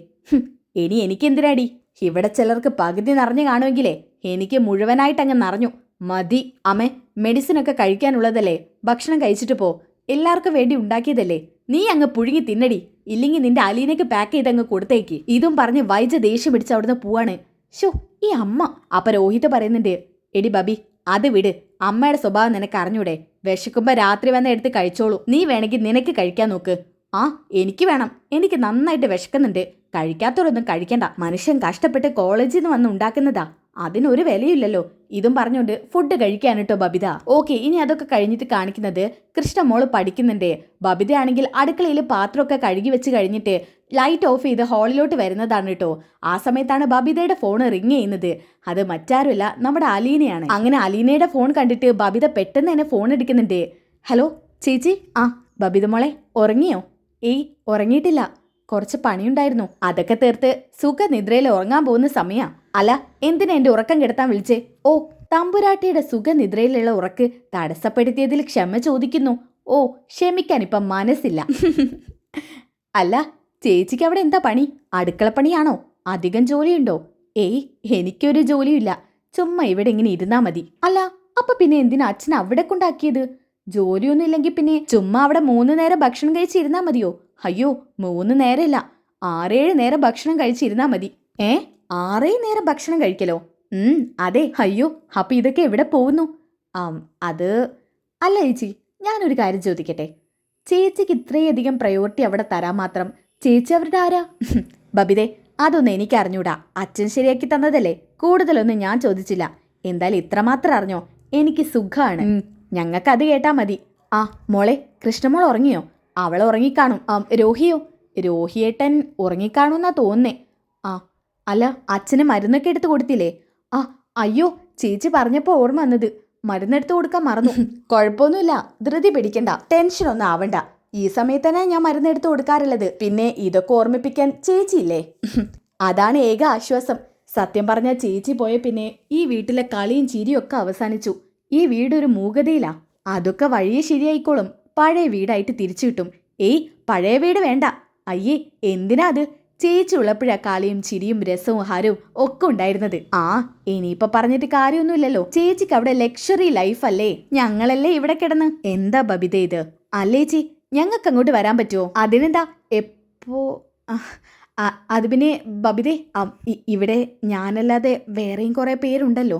ഇനി എനിക്കെന്തിനാടി? ഇവിടെ ചിലർക്ക് പകുതി നിറഞ്ഞു കാണുമെങ്കിലേ എനിക്ക് മുഴുവനായിട്ടങ്ങ് നിറഞ്ഞു. മതി അമ്മേ, മെഡിസിനൊക്കെ കഴിക്കാനുള്ളതല്ലേ, ഭക്ഷണം കഴിച്ചിട്ട് പോ. എല്ലാവർക്കും വേണ്ടി ഉണ്ടാക്കിയതല്ലേ, നീ അങ്ങ് പുഴുങ്ങി തിന്നടി. ഇല്ലെങ്കിൽ നിന്റെ അലീനയ്ക്ക് പാക്ക് ചെയ്തങ്ങ് കൊടുത്തേക്ക്. ഇതും പറഞ്ഞ് വൈജ ദേഷ്യം പിടിച്ച് അവിടുന്ന് പോവാണ്. ഷോ, ഈ അമ്മ. അപ്പൊ രോഹിത് പറയുന്നുണ്ട്, എടി ബബി, അത് വിട്. അമ്മയുടെ സ്വഭാവം നിനക്ക് അറിഞ്ഞൂടെ? വിശക്കുമ്പോ രാത്രി വന്ന് എടുത്ത് കഴിച്ചോളൂ. നീ വേണമെങ്കിൽ നിനക്ക് കഴിക്കാൻ നോക്ക്. ആ എനിക്ക് വേണം, എനിക്ക് നന്നായിട്ട് വിശക്കുന്നുണ്ട്. കഴിക്കാത്തവരൊന്നും കഴിക്കണ്ട. മനുഷ്യൻ കഷ്ടപ്പെട്ട് കോളേജിൽ നിന്ന് വന്ന് ഉണ്ടാക്കുന്നതാ, അതിനൊരു വിലയില്ലല്ലോ. ഇതും പറഞ്ഞുകൊണ്ട് ഫുഡ് കഴിക്കാനിട്ടോ ബബിത. ഓക്കെ, ഇനി അതൊക്കെ കഴിഞ്ഞിട്ട് കാണിക്കുന്നത് കൃഷ്ണമോള് പഠിക്കുന്നുണ്ട്. ബബിതയാണെങ്കിൽ അടുക്കളയിൽ പാത്രമൊക്കെ കഴുകി വെച്ച് കഴിഞ്ഞിട്ട് ലൈറ്റ് ഓഫ് ചെയ്ത് ഹാളിലോട്ട് വരുന്നതാണ് കേട്ടോ. ആ സമയത്താണ് ബബിതയുടെ ഫോൺ റിങ് ചെയ്യുന്നത്. അത് മറ്റാരുമല്ല, നമ്മുടെ അലീനയാണ്. അങ്ങനെ അലീനയുടെ ഫോൺ കണ്ടിട്ട് ബബിത പെട്ടെന്ന് തന്നെ ഫോൺ എടുക്കുന്നുണ്ട്. ഹലോ ചേച്ചി. ആ ബബിത മോളെ, ഉറങ്ങിയോ? ഏയ്, ഉറങ്ങിയിട്ടില്ല, കുറച്ച് പണിയുണ്ടായിരുന്നു. അതൊക്കെ തീർത്ത് സുഖനിദ്രയിൽ ഉറങ്ങാൻ പോകുന്ന സമയാ. അല്ല, എന്തിനാ എന്റെ ഉറക്കം കെടുത്താൻ വിളിച്ചേ? ഓ, തമ്പുരാട്ടിയുടെ സുഖനിദ്രയിലുള്ള ഉറക്ക് തടസ്സപ്പെടുത്തിയതിൽ ക്ഷമ ചോദിക്കുന്നു. ഓ, ക്ഷമിക്കാൻ ഇപ്പം മനസ്സില്ല. അല്ല, ചേച്ചിക്ക് അവിടെ എന്താ പണി? അടുക്കളപ്പണിയാണോ? അധികം ജോലിയുണ്ടോ? ഏയ്, എനിക്കൊരു ജോലിയില്ല. ചുമ്മാ ഇവിടെ ഇങ്ങനെ ഇരുന്നാ മതി. അല്ല, അപ്പൊ പിന്നെ എന്തിനാ അച്ഛൻ അവിടെ കൊണ്ടാക്കിയത്? ജോലിയൊന്നും ഇല്ലെങ്കിൽ പിന്നെ ചുമ്മാ അവിടെ 3 നേരം ഭക്ഷണം കഴിച്ചിരുന്നാ മതിയോ? അയ്യോ, 3 നേരമില്ല, 6-7 നേരം ഭക്ഷണം കഴിച്ചിരുന്നാ മതി. 6 നേരം ഭക്ഷണം കഴിക്കലോ? അതെ. അയ്യോ, അപ്പൊ ഇതൊക്കെ എവിടെ പോകുന്നു? അത് അല്ല ചേച്ചി, ഞാനൊരു കാര്യം ചോദിക്കട്ടെ. ചേച്ചിക്ക് ഇത്രയധികം പ്രയോറിറ്റി അവിടെ തരാൻ മാത്രം ചേച്ചി അവരുടെ ആരാ? ബബിതേ, അതൊന്നും എനിക്ക് അറിഞ്ഞൂടാ. അച്ഛൻ ശരിയാക്കി തന്നതല്ലേ, കൂടുതലൊന്നും ഞാൻ ചോദിച്ചില്ല. എന്തായാലും ഇത്രമാത്രം അറിഞ്ഞോ, എനിക്ക് സുഖമാണ്. ഞങ്ങൾക്ക് അത് കേട്ടാ മതി. ആ മോളെ, കൃഷ്ണമോൾ ഉറങ്ങിയോ? അവൾ ഉറങ്ങിക്കാണും. രോഹിയോ? രോഹിയേട്ടൻ ഉറങ്ങിക്കാണുന്നാ തോന്നുന്നേ. ആ അല്ല, അച്ഛന് മരുന്നൊക്കെ എടുത്തു കൊടുത്തില്ലേ? അയ്യോ, ചേച്ചി പറഞ്ഞപ്പോ ഓർമ്മ വന്നത്, മരുന്നെടുത്ത് കൊടുക്കാൻ മറന്നു. കുഴപ്പമൊന്നുമില്ല, ധൃതി പിടിക്കണ്ട, ടെൻഷനൊന്നും ആവണ്ട. ഈ സമയത്ത് തന്നെ ഞാൻ മരുന്നെടുത്ത് കൊടുക്കാറുള്ളത്. പിന്നെ ഇതൊക്കെ ഓർമ്മിപ്പിക്കാൻ ചേച്ചിയില്ലേ, അതാണ് ഏക ആശ്വാസം. സത്യം പറഞ്ഞ ചേച്ചി പോയ പിന്നെ ഈ വീട്ടിലെ കളിയും ചിരിയും ഒക്കെ അവസാനിച്ചു. ഈ വീടൊരു മൂകതയിലാ. അതൊക്കെ വഴിയെ ശരിയായിക്കോളും. പഴയ വീടായിട്ട് തിരിച്ചു കിട്ടും. ഏയ്, പഴയ വീട് വേണ്ട. അയ്യേ, എന്തിനാ അത്? ചേച്ചി ഉള്ളപ്പോഴാ കളിയും ചിരിയും രസവും ഹരവും ഒക്കെ ഉണ്ടായിരുന്നത്. ഇനിയിപ്പൊ പറഞ്ഞിട്ട് കാര്യമൊന്നുമില്ലല്ലോ. ചേച്ചിക്ക് അവിടെ ലക്ഷറി ലൈഫ് അല്ലേ, ഞങ്ങളല്ലേ ഇവിടെ കിടന്ന്. എന്താ ബബിത ഇത്? അല്ലേ ചേച്ചി, ഞങ്ങൾക്ക് അങ്ങോട്ട് വരാൻ പറ്റുമോ? അതിനെന്താ, എപ്പോ? അത് പിന്നെ ബബിതേ, ഇവിടെ ഞാനല്ലാതെ വേറെയും കുറെ പേരുണ്ടല്ലോ,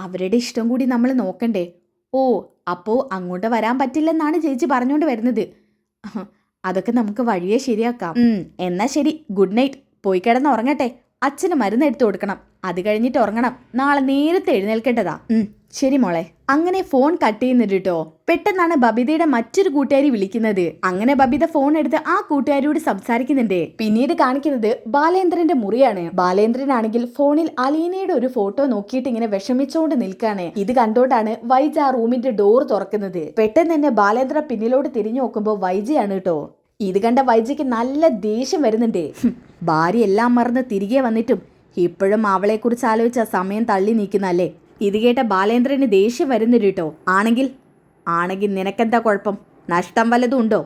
അവരുടെ ഇഷ്ടം കൂടി നമ്മൾ നോക്കണ്ടേ? ഓ, അപ്പോ അങ്ങോട്ട് വരാൻ പറ്റില്ലെന്നാണ് ചേച്ചി പറഞ്ഞുകൊണ്ട് വരുന്നത്. അതൊക്കെ നമുക്ക് വഴിയെ ശരിയാക്കാം. എന്നാ ശരി, ഗുഡ് നൈറ്റ്. പോയി കിടന്ന് ഉറങ്ങട്ടെ. അച്ഛന് മരുന്ന് എടുത്തു കൊടുക്കണം, അത് കഴിഞ്ഞിട്ട് ഉറങ്ങണം. നാളെ നേരത്തെ എഴുന്നേൽക്കേണ്ടതാ. ശരി മോളെ. അങ്ങനെ ഫോൺ കട്ട് ചെയ്യുന്നുണ്ട് കേട്ടോ. പെട്ടെന്നാണ് ബബിതയുടെ മറ്റൊരു കൂട്ടുകാരി വിളിക്കുന്നത്. അങ്ങനെ ബബിത ഫോൺ എടുത്ത് ആ കൂട്ടുകാരിയോട് സംസാരിക്കുന്നുണ്ട്. പിന്നീട് കാണിക്കുന്നത് ബാലേന്ദ്രന്റെ മുറിയാണ്. ബാലേന്ദ്രനാണെങ്കിൽ ഫോണിൽ അലീനയുടെ ഒരു ഫോട്ടോ നോക്കിയിട്ട് ഇങ്ങനെ വിഷമിച്ചോണ്ട് നിൽക്കാണ്. ഇത് കണ്ടോണ്ടാണ് വൈജ ആ റൂമിന്റെ ഡോർ തുറക്കുന്നത്. പെട്ടെന്ന് തന്നെ ബാലേന്ദ്ര പിന്നിലോട്ട് തിരിഞ്ഞു നോക്കുമ്പോ വൈജയാണ് കേട്ടോ. ഇത് കണ്ട വൈജയ്ക്ക് നല്ല ദേഷ്യം വരുന്നുണ്ട്. ഭാര്യ എല്ലാം മറന്ന് തിരികെ വന്നിട്ടും ഇപ്പോഴും അവളെ കുറിച്ച് ആലോചിച്ച സമയം തള്ളി നീക്കുന്നല്ലേ. ഇത് കേട്ട ബാലേന്ദ്രന് ദേഷ്യം വരുന്നുണ്ട് കേട്ടോ. ആണെങ്കിൽ നിനക്കെന്താ കുഴപ്പം? നഷ്ടം വല്ലതും ഉണ്ടോ?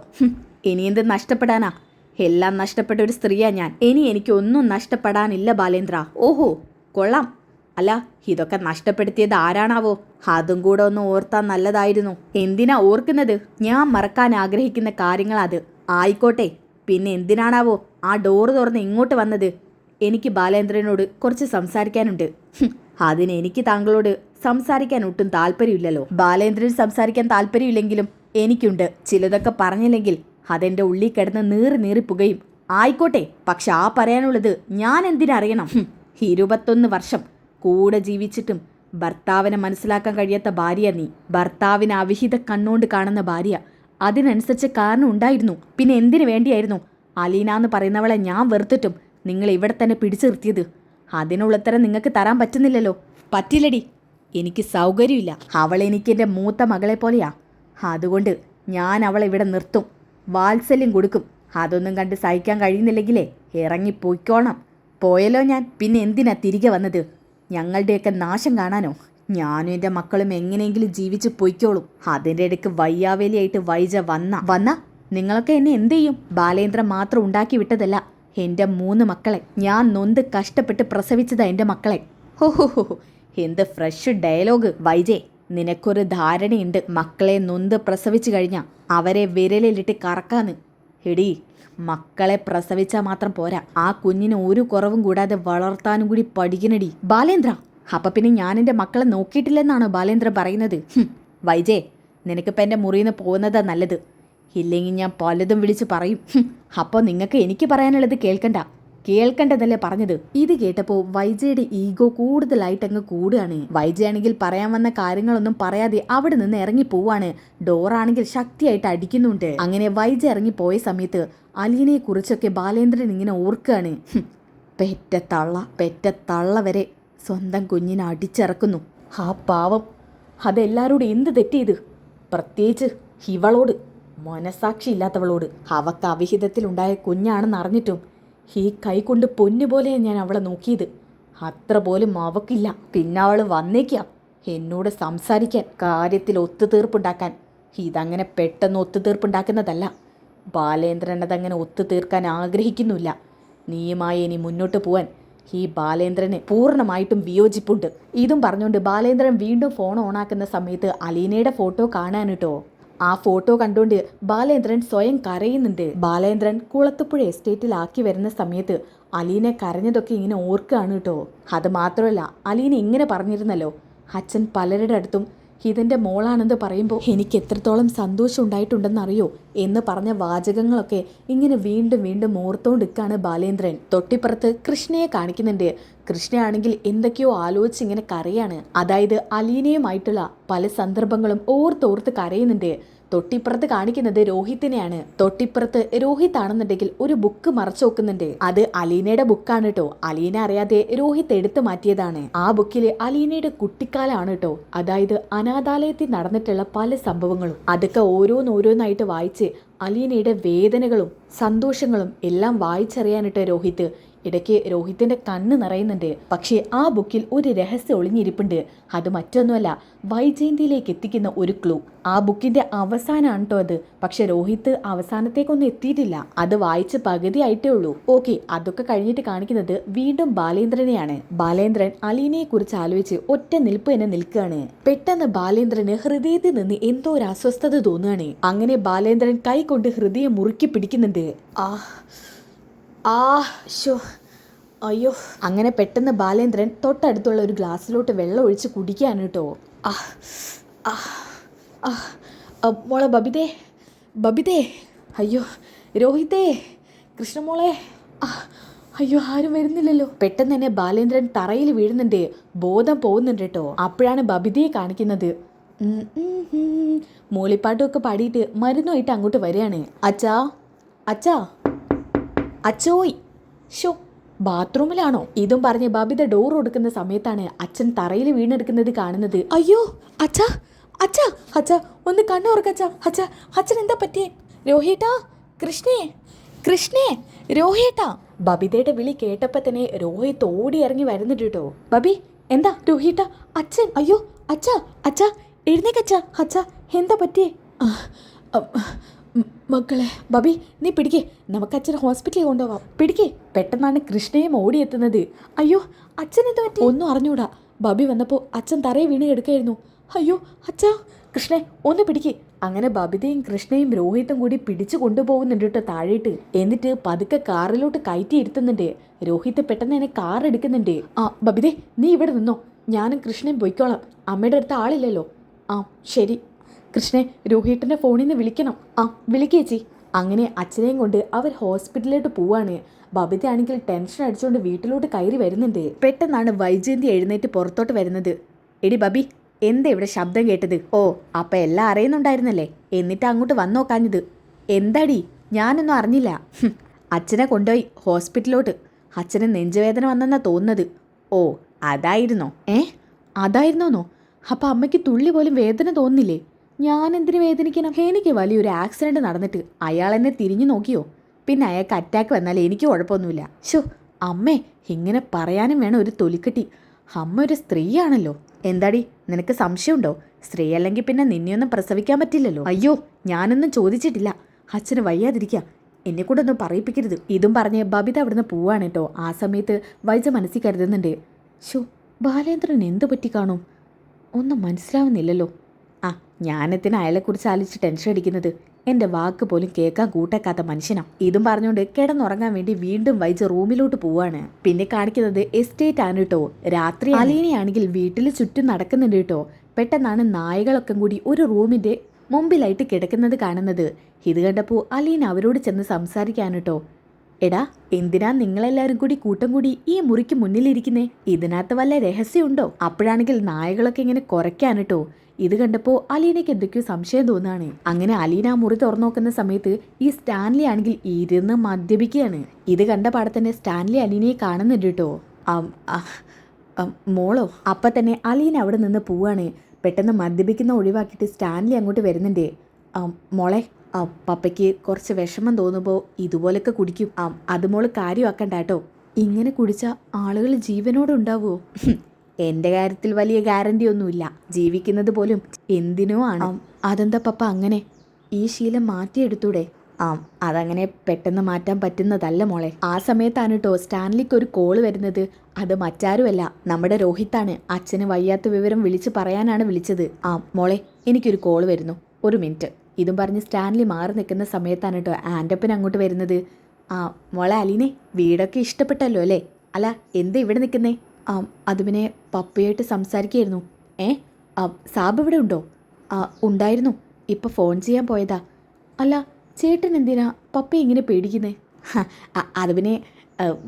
ഇനി എന്ത് നഷ്ടപ്പെടാനാ? എല്ലാം നഷ്ടപ്പെട്ട ഒരു സ്ത്രീയാ ഞാൻ. ഇനി എനിക്കൊന്നും നഷ്ടപ്പെടാനില്ല ബാലേന്ദ്ര. ഓഹോ, കൊള്ളാം. അല്ല, ഇതൊക്കെ നഷ്ടപ്പെടുത്തിയത് ആരാണാവോ? അതും കൂടെ ഒന്ന് ഓർത്താൻ നല്ലതായിരുന്നു. എന്തിനാ ഓർക്കുന്നത്? ഞാൻ മറക്കാൻ ആഗ്രഹിക്കുന്ന കാര്യങ്ങളത്. ആയിക്കോട്ടെ, പിന്നെ എന്തിനാണാവോ ആ ഡോറ് തുറന്ന് ഇങ്ങോട്ട് വന്നത്? എനിക്ക് ബാലേന്ദ്രനോട് കുറച്ച് സംസാരിക്കാനുണ്ട്. അതിന് എനിക്ക് താങ്കളോട് സംസാരിക്കാൻ ഒട്ടും താല്പര്യമില്ലല്ലോ. ബാലേന്ദ്രൻ സംസാരിക്കാൻ താല്പര്യമില്ലെങ്കിലും എനിക്കുണ്ട്. ചിലതൊക്കെ പറഞ്ഞില്ലെങ്കിൽ അതെന്റെ ഉള്ളിൽ കിടന്ന് നീറി പുകയും. ആയിക്കോട്ടെ, പക്ഷെ ആ പറയാനുള്ളത് ഞാൻ എന്തിനറിയണം? 21 വർഷം കൂടെ ജീവിച്ചിട്ടും ഭർത്താവിനെ മനസ്സിലാക്കാൻ കഴിയാത്ത ഭാര്യ നീ. ഭർത്താവിനെ അവിഹിത കണ്ണോണ്ട് കാണുന്ന ഭാര്യ. അതിനനുസരിച്ച് കാരണം ഉണ്ടായിരുന്നു. പിന്നെ എന്തിനു വേണ്ടിയായിരുന്നു അലീന എന്ന് പറയുന്നവളെ ഞാൻ വെറുത്തിട്ടും നിങ്ങൾ ഇവിടെ തന്നെ പിടിച്ചു നിർത്തിയത്? അതിനുള്ളത്തരം നിങ്ങൾക്ക് തരാൻ പറ്റുന്നില്ലല്ലോ. പറ്റില്ലടി, എനിക്ക് സൗകര്യമില്ല. അവൾ എനിക്ക് എൻ്റെ മൂത്ത മകളെ പോലെയാ. അതുകൊണ്ട് ഞാൻ അവളെ ഇവിടെ നിർത്തും, വാത്സല്യം കൊടുക്കും. അതൊന്നും കണ്ട് സഹിക്കാൻ കഴിയുന്നില്ലെങ്കിലേ ഇറങ്ങിപ്പോയിക്കോണം. പോയല്ലോ ഞാൻ. പിന്നെ എന്തിനാ തിരികെ വന്നത്? ഞങ്ങളുടെയൊക്കെ നാശം കാണാനോ? ഞാനും എൻ്റെ മക്കളും എങ്ങനെയെങ്കിലും ജീവിച്ച് പൊയ്ക്കോളും. അതിൻ്റെ ഇടയ്ക്ക് വയ്യാവേലിയായിട്ട് വൈജ വന്ന നിങ്ങളൊക്കെ എന്നെ എന്ത് ചെയ്യും? ബാലേന്ദ്രൻ മാത്രം ഉണ്ടാക്കി വിട്ടതല്ല എൻ്റെ 3 മക്കളെ. ഞാൻ നൊന്ത് കഷ്ടപ്പെട്ട് പ്രസവിച്ചതാ എൻ്റെ മക്കളെ. ഹോ, എന്ത് ഫ്രഷ് ഡയലോഗ് വൈജേ. നിനക്കൊരു ധാരണയുണ്ട് മക്കളെ നൊന്ത് പ്രസവിച്ചു കഴിഞ്ഞാൽ അവരെ വിരലിലിട്ട് കറക്കാന്ന്. എടീ, മക്കളെ പ്രസവിച്ചാൽ മാത്രം പോരാ, ആ കുഞ്ഞിന് ഒരു കുറവും കൂടാതെ വളർത്താനും കൂടി പഠിക്കണടി ബാലേന്ദ്ര. അപ്പൊ പിന്നെ ഞാൻ എൻ്റെ മക്കളെ നോക്കിയിട്ടില്ലെന്നാണോ ബാലേന്ദ്ര പറയുന്നത്? വൈജേ, നിനക്കിപ്പോൾ എൻ്റെ മുറിയിൽ നിന്ന് പോകുന്നതാ നല്ലത്. ഇല്ലെങ്കിൽ ഞാൻ പലതും വിളിച്ച് പറയും. അപ്പോൾ നിങ്ങൾക്ക് എനിക്ക് പറയാനുള്ളത് കേൾക്കണ്ടതല്ലേ പറഞ്ഞത്? ഇത് കേട്ടപ്പോൾ വൈജയുടെ ഈഗോ കൂടുതലായിട്ട് അങ്ങ് കൂടുകയാണ്. വൈജയാണെങ്കിൽ പറയാൻ വന്ന കാര്യങ്ങളൊന്നും പറയാതെ അവിടെ നിന്ന് ഇറങ്ങി പോവാണ്. ഡോറാണെങ്കിൽ ശക്തിയായിട്ട് അടിക്കുന്നുണ്ട്. അങ്ങനെ വൈജ ഇറങ്ങിപ്പോയ സമയത്ത് അലീനയെ കുറിച്ചൊക്കെ ബാലേന്ദ്രൻ ഇങ്ങനെ ഓർക്കുകയാണ്. പെറ്റ തള്ള വരെ സ്വന്തം കുഞ്ഞിനെ അടിച്ചിറക്കുന്നു. ആ പാവം, അതെല്ലാരോടും എന്ത് തെറ്റിയത്? പ്രത്യേകിച്ച് ഇവളോട്, മനസാക്ഷി ഇല്ലാത്തവളോട്. അവക്ക് അവിഹിതത്തിലുണ്ടായ കുഞ്ഞാണെന്ന് അറിഞ്ഞിട്ടും ഈ കൈ കൊണ്ട് പൊന്നുപോലെ ഞാൻ അവളെ നോക്കിയത്. അത്ര പോലും അവക്കില്ല. പിന്നെ അവൾ വന്നേക്കാം എന്നോട് സംസാരിക്കാൻ, കാര്യത്തിൽ ഒത്തുതീർപ്പുണ്ടാക്കാൻ. ഇതങ്ങനെ പെട്ടെന്ന് ഒത്തുതീർപ്പുണ്ടാക്കുന്നതല്ല. ബാലേന്ദ്രൻ അതങ്ങനെ ഒത്തുതീർക്കാൻ ആഗ്രഹിക്കുന്നില്ല. നീയുമായി ഇനി മുന്നോട്ട് പോവാൻ ഈ ബാലേന്ദ്രന് പൂർണ്ണമായിട്ടും വിയോജിപ്പുണ്ട്. ഇതും പറഞ്ഞുകൊണ്ട് ബാലേന്ദ്രൻ വീണ്ടും ഫോൺ ഓണാക്കുന്ന സമയത്ത് അലീനയുടെ ഫോട്ടോ കാണാനിട്ടോ. ആ ഫോട്ടോ കണ്ടുകൊണ്ട് ബാലേന്ദ്രൻ സ്വയം കരയുന്നുണ്ട്. ബാലേന്ദ്രൻ കുളത്തുപുഴ എസ്റ്റേറ്റിലാക്കി വരുന്ന സമയത്ത് അലീന കരഞ്ഞതൊക്കെ ഇങ്ങനെ ഓർക്കുകയാണ് കേട്ടോ. അത് മാത്രമല്ല, അലീന ഇങ്ങനെ പറഞ്ഞിരുന്നല്ലോ, അച്ഛൻ പലരുടെ അടുത്തും ഇതെൻ്റെ മോളാണെന്ന് പറയുമ്പോൾ എനിക്ക് എത്രത്തോളം സന്തോഷം ഉണ്ടായിട്ടുണ്ടെന്നറിയോ എന്ന് പറഞ്ഞ വാചകങ്ങളൊക്കെ ഇങ്ങനെ വീണ്ടും ഓർത്തോണ്ടിരിക്കുകയാണ് ബാലേന്ദ്രൻ. തൊട്ടിപ്പുറത്ത് കൃഷ്ണയെ കാണിക്കുന്നുണ്ട്. കൃഷ്ണയാണെങ്കിൽ എന്തൊക്കെയോ ആലോചിച്ച് ഇങ്ങനെ കരയാണ്. അതായത് അലീനയുമായിട്ടുള്ള പല സന്ദർഭങ്ങളും ഓർത്തോർത്ത് കരയുന്നുണ്ട്. തൊട്ടിപ്പുറത്ത് കാണിക്കുന്നത് രോഹിത്തിനെയാണ്. തൊട്ടിപ്പുറത്ത് രോഹിത് ആണെന്നുണ്ടെങ്കിൽ ഒരു ബുക്ക് മറച്ചു വെക്കുന്നുണ്ട്. അത് അലീനയുടെ ബുക്കാണ് കേട്ടോ. അലീന അറിയാതെ രോഹിത് എടുത്തു മാറ്റിയതാണ്. ആ ബുക്കില് അലീനയുടെ കുട്ടിക്കാലാണ് കേട്ടോ. അതായത് അനാഥാലയത്തിൽ നടന്നിട്ടുള്ള പല സംഭവങ്ങളും അതൊക്കെ ഓരോന്നായിട്ട് വായിച്ച് അലീനയുടെ വേദനകളും സന്തോഷങ്ങളും എല്ലാം വായിച്ചറിയാനിട്ട് രോഹിത് ഇടയ്ക്ക് രോഹിത്തിന്റെ കണ്ണ് നിറയുന്നുണ്ട്. പക്ഷേ ആ ബുക്കിൽ ഒരു രഹസ്യം ഒളിഞ്ഞിരിപ്പുണ്ട്. അത് മറ്റൊന്നുമല്ല, വൈജയന്തിയിലേക്ക് എത്തിക്കുന്ന ഒരു ക്ലൂ. ആ ബുക്കിന്റെ അവസാനമാണ് കേട്ടോ അത്. പക്ഷെ രോഹിത് അവസാനത്തേക്കൊന്നും എത്തിയിട്ടില്ല. അത് വായിച്ച് പകുതിയായിട്ടേ ഉള്ളൂ. ഓക്കെ, അതൊക്കെ കഴിഞ്ഞിട്ട് കാണിക്കുന്നത് വീണ്ടും ബാലേന്ദ്രനെയാണ്. ബാലേന്ദ്രൻ അലീനയെ കുറിച്ച് ആലോചിച്ച് ഒറ്റ നിൽപ്പ് തന്നെ നിൽക്കുകയാണ്. പെട്ടെന്ന് ബാലേന്ദ്രന് ഹൃദയത്തിൽ നിന്ന് എന്തോ ഒരു അസ്വസ്ഥത തോന്നുകയാണ്. അങ്ങനെ ബാലേന്ദ്രൻ കൈ കൊണ്ട് ഹൃദയം മുറുക്കി പിടിക്കുന്നുണ്ട്. അയ്യോ. അങ്ങനെ പെട്ടെന്ന് ബാലേന്ദ്രൻ തൊട്ടടുത്തുള്ള ഒരു ഗ്ലാസ്സിലോട്ട് വെള്ളം ഒഴിച്ച് കുടിക്കുകയാണ് കേട്ടോ. മോളെ ബബിതേ. അയ്യോ രോഹിതേ, കൃഷ്ണമോളെ. അയ്യോ, ആരും വരുന്നില്ലല്ലോ. പെട്ടെന്ന് തന്നെ ബാലേന്ദ്രൻ തറയിൽ വീഴുന്നുണ്ട്. ബോധം പോകുന്നുണ്ട് കേട്ടോ. അപ്പോഴാണ് ബബിതയെ കാണിക്കുന്നത്. മൂളിപ്പാട്ടുമൊക്കെ പാടിയിട്ട് മരുന്നുമായിട്ട് അങ്ങോട്ട് വരികയാണ്. അച്ചോയ്. ഷോ, ബാത്റൂമിലാണോ? ഇതും പറഞ്ഞ് ബബിത ഡോർ കൊടുക്കുന്ന സമയത്താണ് അച്ഛൻ തറയിൽ വീണെടുക്കുന്നത് കാണുന്നത്. അയ്യോ അച്ഛാ ഒന്ന് കണ്ണുറക്കച്ചാ. അച്ഛൻ എന്താ പറ്റിയേ? രോഹിട്ടാ, കൃഷ്ണേ, രോഹിട്ടാ. ബബിതയുടെ വിളി കേട്ടപ്പോൾ തന്നെ രോഹിത് ഓടി ഇറങ്ങി വരുന്നുണ്ട് കേട്ടോ. ബബി, എന്താ രോഹിട്ടാ? അച്ഛൻ. അയ്യോ അച്ഛാ എഴുന്നേക്കച്ചാ. അച്ഛാ, എന്താ പറ്റിയേ? മക്കളെ. ബബി, നീ പിടിക്കേ, നമുക്ക് അച്ഛനെ ഹോസ്പിറ്റലിൽ കൊണ്ടുപോകാം. പിടിക്കേ. പെട്ടെന്നാണ് കൃഷ്ണയും ഓടിയെത്തുന്നത്. അയ്യോ, അച്ഛൻ എന്താ പറ്റി? ഒന്നും അറിഞ്ഞൂടാ. ബബി വന്നപ്പോൾ അച്ഛൻ തറയെ വീണ് കിടക്കായിരുന്നു. അയ്യോ അച്ഛാ. കൃഷ്ണേ, ഒന്ന് പിടിക്കേ. അങ്ങനെ ബബിതയും കൃഷ്ണയും രോഹിത്തും കൂടി പിടിച്ചു കൊണ്ടുപോകുന്നുണ്ട് കേട്ടോ താഴേട്ട്. എന്നിട്ട് പതുക്കെ കാറിലോട്ട് കയറ്റി ഇരുത്തുന്നുണ്ട്. രോഹിത്ത് പെട്ടെന്ന് തന്നെ കാർ എടുക്കുന്നുണ്ട്. ബബിതേ, നീ ഇവിടെ നിന്നോ, ഞാനും കൃഷ്ണയും പോയിക്കോളാം. അമ്മയുടെ അടുത്ത് ആളില്ലല്ലോ. ശരി. കൃഷ്ണേ, രോഹിട്ടിന്റെ ഫോണിൽ നിന്ന് വിളിക്കണം. വിളിക്കേച്ചി. അങ്ങനെ അച്ഛനെയും കൊണ്ട് അവർ ഹോസ്പിറ്റലിലോട്ട് പോവാണ്. ബബിത ആണെങ്കിൽ ടെൻഷൻ അടിച്ചുകൊണ്ട് വീട്ടിലോട്ട് കയറി വരുന്നുണ്ട്. പെട്ടെന്നാണ് വൈജയന്തി എഴുന്നേറ്റ് പുറത്തോട്ട് വരുന്നത്. എടി ബബി, എന്താ ഇവിടെ ശബ്ദം കേട്ടത്? അപ്പം എല്ലാം അറിയുന്നുണ്ടായിരുന്നല്ലേ, എന്നിട്ട് അങ്ങോട്ട് വന്നോക്കാഞ്ഞത് എന്താടി? ഞാനൊന്നും അറിഞ്ഞില്ല. അച്ഛനെ കൊണ്ടുപോയി ഹോസ്പിറ്റലിലോട്ട്. അച്ഛന് നെഞ്ചുവേദന വന്നെന്നാ തോന്നുന്നത്. അതായിരുന്നോ? അതായിരുന്നോന്നോ? അപ്പം അമ്മയ്ക്ക് തുള്ളി പോലും വേദന തോന്നുന്നില്ലേ? ഞാൻ എന്തിനു വേദനിക്കണം? എനിക്ക് വലിയൊരു ആക്സിഡന്റ് നടന്നിട്ട് അയാൾ എന്നെ തിരിഞ്ഞു നോക്കിയോ? പിന്നെ അയാൾക്ക് അറ്റാക്ക് വന്നാൽ എനിക്ക് കുഴപ്പമൊന്നുമില്ല. അമ്മേ, ഇങ്ങനെ പറയാനും വേണം ഒരു തൊലിക്കെട്ടി. അമ്മ ഒരു സ്ത്രീയാണല്ലോ. എന്താടി, നിനക്ക് സംശയമുണ്ടോ? സ്ത്രീ അല്ലെങ്കിൽ പിന്നെ നിന്നെയൊന്നും പ്രസവിക്കാൻ പറ്റില്ലല്ലോ. അയ്യോ, ഞാനൊന്നും ചോദിച്ചിട്ടില്ല. അച്ഛന് വയ്യാതിരിക്കുക, എന്നെ കൂടെ ഒന്നും പറയിപ്പിക്കരുത്. ഇതും പറഞ്ഞ് ബബിത അവിടുന്ന് പോവാണ് കേട്ടോ. ആ സമയത്ത് വൈജ മനസ്സിൽ കരുതുന്നുണ്ട്. ബാലേന്ദ്രൻ എന്തു പറ്റി കാണും? ഒന്നും മനസ്സിലാവുന്നില്ലല്ലോ. ഞാനെത്തിന് അയാളെക്കുറിച്ച് ആലോചിച്ച് ടെൻഷൻ അടിക്കുന്നത്. എൻ്റെ വാക്ക് പോലും കേൾക്കാൻ കൂട്ടേക്കാത്ത മനുഷ്യനാ. ഇതും പറഞ്ഞുകൊണ്ട് കിടന്നുറങ്ങാൻ വേണ്ടി വീണ്ടും വൈജ റൂമിലോട്ട് പോവാണ്. പിന്നെ കാണിക്കുന്നത് എസ്റ്റേറ്റ് ആണ് കേട്ടോ. രാത്രി അലീനയാണെങ്കിൽ വീട്ടിൽ ചുറ്റും നടക്കുന്നുണ്ട് കേട്ടോ. പെട്ടെന്നാണ് നായകളൊക്കെ കൂടി ഒരു റൂമിൻ്റെ മുമ്പിലായിട്ട് കിടക്കുന്നത് കാണുന്നത്. ഇത് കണ്ടപ്പോൾ അലീന അവരോട് ചെന്ന് സംസാരിക്കാൻ കേട്ടോ. എടാ, എന്തിനാ നിങ്ങളെല്ലാവരും കൂടി കൂട്ടം കൂടി ഈ മുറിക്ക് മുന്നിലിരിക്കുന്നേ? ഇതിനകത്ത് വല്ല രഹസ്യമുണ്ടോ? അപ്പോഴാണെങ്കിൽ നായകളൊക്കെ ഇങ്ങനെ കുറയ്ക്കാൻ കേട്ടോ. ഇത് കണ്ടപ്പോൾ അലീനയ്ക്ക് എന്തൊക്കെയോ സംശയം തോന്നുകയാണ്. അങ്ങനെ അലീന മുറി തുറന്നു നോക്കുന്ന സമയത്ത് ഈ സ്റ്റാൻലി ആണെങ്കിൽ ഇരുന്ന് മദ്യപിക്കുകയാണ്. ഇത് കണ്ട പാടെ തന്നെ സ്റ്റാൻലി അലീനയെ കാണുന്നുണ്ട് കേട്ടോ. മോളോ? അപ്പം തന്നെ അലീന അവിടെ നിന്ന് പോവാണ്. പെട്ടെന്ന് മദ്യപിക്കുന്ന ഒഴിവാക്കിയിട്ട് സ്റ്റാൻലി അങ്ങോട്ട് വരുന്നുണ്ട്. മോളെ, പപ്പയ്ക്ക് കുറച്ച് വിഷമം തോന്നുമ്പോൾ ഇതുപോലൊക്കെ കുടിക്കും. അത് മോള് കാര്യമാക്കണ്ട കേട്ടോ. ഇങ്ങനെ കുടിച്ചാൽ ആളുകൾ ജീവനോടുണ്ടാവുമോ? എൻ്റെ കാര്യത്തിൽ വലിയ ഗ്യാരണ്ടി ഒന്നുമില്ല. ജീവിക്കുന്നത് പോലും എന്തിനോ ആണ്. അതെന്താ പപ്പ അങ്ങനെ? ഈ ശീലം മാറ്റിയെടുത്തൂടെ? അതങ്ങനെ പെട്ടെന്ന് മാറ്റാൻ പറ്റുന്നതല്ല മോളെ. ആ സമയത്താണ് കേട്ടോ സ്റ്റാൻലിക്ക് ഒരു കോള് വരുന്നത്. അത് മറ്റാരുമല്ല, നമ്മുടെ രോഹിത്താണ്. അച്ഛന് വയ്യാത്ത വിവരം വിളിച്ച് പറയാനാണ് വിളിച്ചത്. മോളെ, എനിക്കൊരു കോള് വരുന്നു, ഒരു മിനിറ്റ്. ഇതും പറഞ്ഞ് സ്റ്റാൻലി മാറി നിൽക്കുന്ന സമയത്താണ് കേട്ടോ ആൻ്റപ്പൻ അങ്ങോട്ട് വരുന്നത്. മോളെ അലീനെ, വീടൊക്കെ ഇഷ്ടപ്പെട്ടല്ലോ അല്ലേ? അല്ല, എന്താ ഇവിടെ നിൽക്കുന്നേ? അത് പിന്നെ പപ്പയായിട്ട് സംസാരിക്കുകയായിരുന്നു. സാബ് ഇവിടെ ഉണ്ടോ? ഉണ്ടായിരുന്നു, ഇപ്പം ഫോൺ ചെയ്യാൻ പോയതാ. അല്ല, ചേട്ടൻ എന്തിനാ പപ്പ ഇങ്ങനെ പേടിക്കുന്നേ? അത് പിന്നെ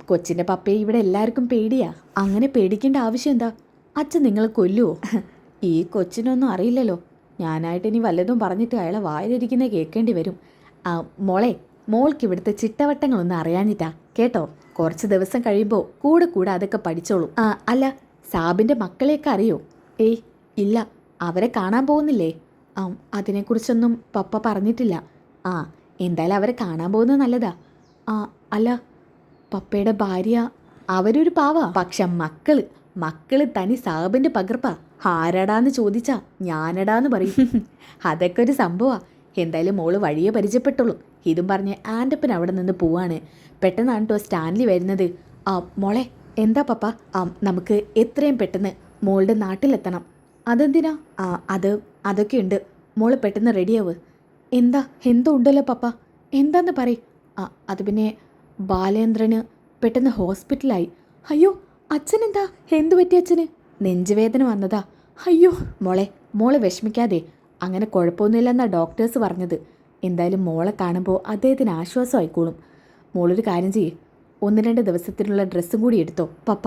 കൊച്ചിൻ്റെ പപ്പയെ ഇവിടെ എല്ലാവർക്കും പേടിയാ. അങ്ങനെ പേടിക്കേണ്ട ആവശ്യം എന്താ? അച്ഛൻ നിങ്ങളെ കൊല്ലുവോ? ഈ കൊച്ചിനൊന്നും അറിയില്ലല്ലോ. ഞാനായിട്ട് ഇനി വല്ലതും പറഞ്ഞിട്ട് അയാളെ വായിലിരിക്കുന്നേ കേൾക്കേണ്ടി വരും. മോളെ, മോൾക്ക് ഇവിടുത്തെ ചിട്ടവട്ടങ്ങളൊന്നും അറിയാഞ്ഞിട്ടാ കേട്ടോ. കുറച്ച് ദിവസം കഴിയുമ്പോൾ കൂടെ കൂടെ അതൊക്കെ പഠിച്ചോളൂ. അല്ല, സാബിൻ്റെ മക്കളെയൊക്കെ അറിയോ? ഇല്ല, അവരെ കാണാൻ പോകുന്നില്ലേ? അതിനെക്കുറിച്ചൊന്നും പപ്പ പറഞ്ഞിട്ടില്ല. എന്തായാലും അവരെ കാണാൻ പോകുന്നത് നല്ലതാ. അല്ല, പപ്പയുടെ ഭാര്യ അവരൊരു പാവാ. പക്ഷെ മക്കള് തനി സാബിന്റെ പകർപ്പാ. ആരടാന്ന് ചോദിച്ചാ ഞാനടാന്ന് പറയും. അതൊക്കെ ഒരു സംഭവമാ. എന്തായാലും മോള് വഴിയെ പരിചയപ്പെട്ടുള്ളൂ. ഇതും പറഞ്ഞ് ആൻ്റപ്പൻ അവിടെ നിന്ന് പോവാണ്. പെട്ടെന്നാണ് കേട്ടോ സ്റ്റാൻലി വരുന്നത്. മോളെ എന്താ പപ്പ? നമുക്ക് എത്രയും പെട്ടെന്ന് മോളുടെ നാട്ടിലെത്തണം. അതെന്തിനാ? അതൊക്കെയുണ്ട്. മോള് പെട്ടെന്ന് റെഡിയാവ്. എന്തോ ഉണ്ടല്ലോ പപ്പ, എന്താന്ന് പറയും. അത് പിന്നെ ബാലേന്ദ്രന് പെട്ടെന്ന് ഹോസ്പിറ്റലായി. അയ്യോ, അച്ഛനെന്താ? എന്തു പറ്റി അച്ഛന്? നെഞ്ചുവേദന വന്നതാ. അയ്യോ മോളെ വിഷമിക്കാതെ, അങ്ങനെ കുഴപ്പമൊന്നുമില്ലെന്നാ ഡോക്ടേഴ്സ് പറഞ്ഞത്. എന്തായാലും മോളെ കാണുമ്പോൾ അദ്ദേഹത്തിന് ആശ്വാസമായിക്കോളും. മോളൊരു കാര്യം ചെയ്യേ, 1-2 ദിവസത്തിനുള്ള ഡ്രസ്സും കൂടി എടുത്തോ. പപ്പ,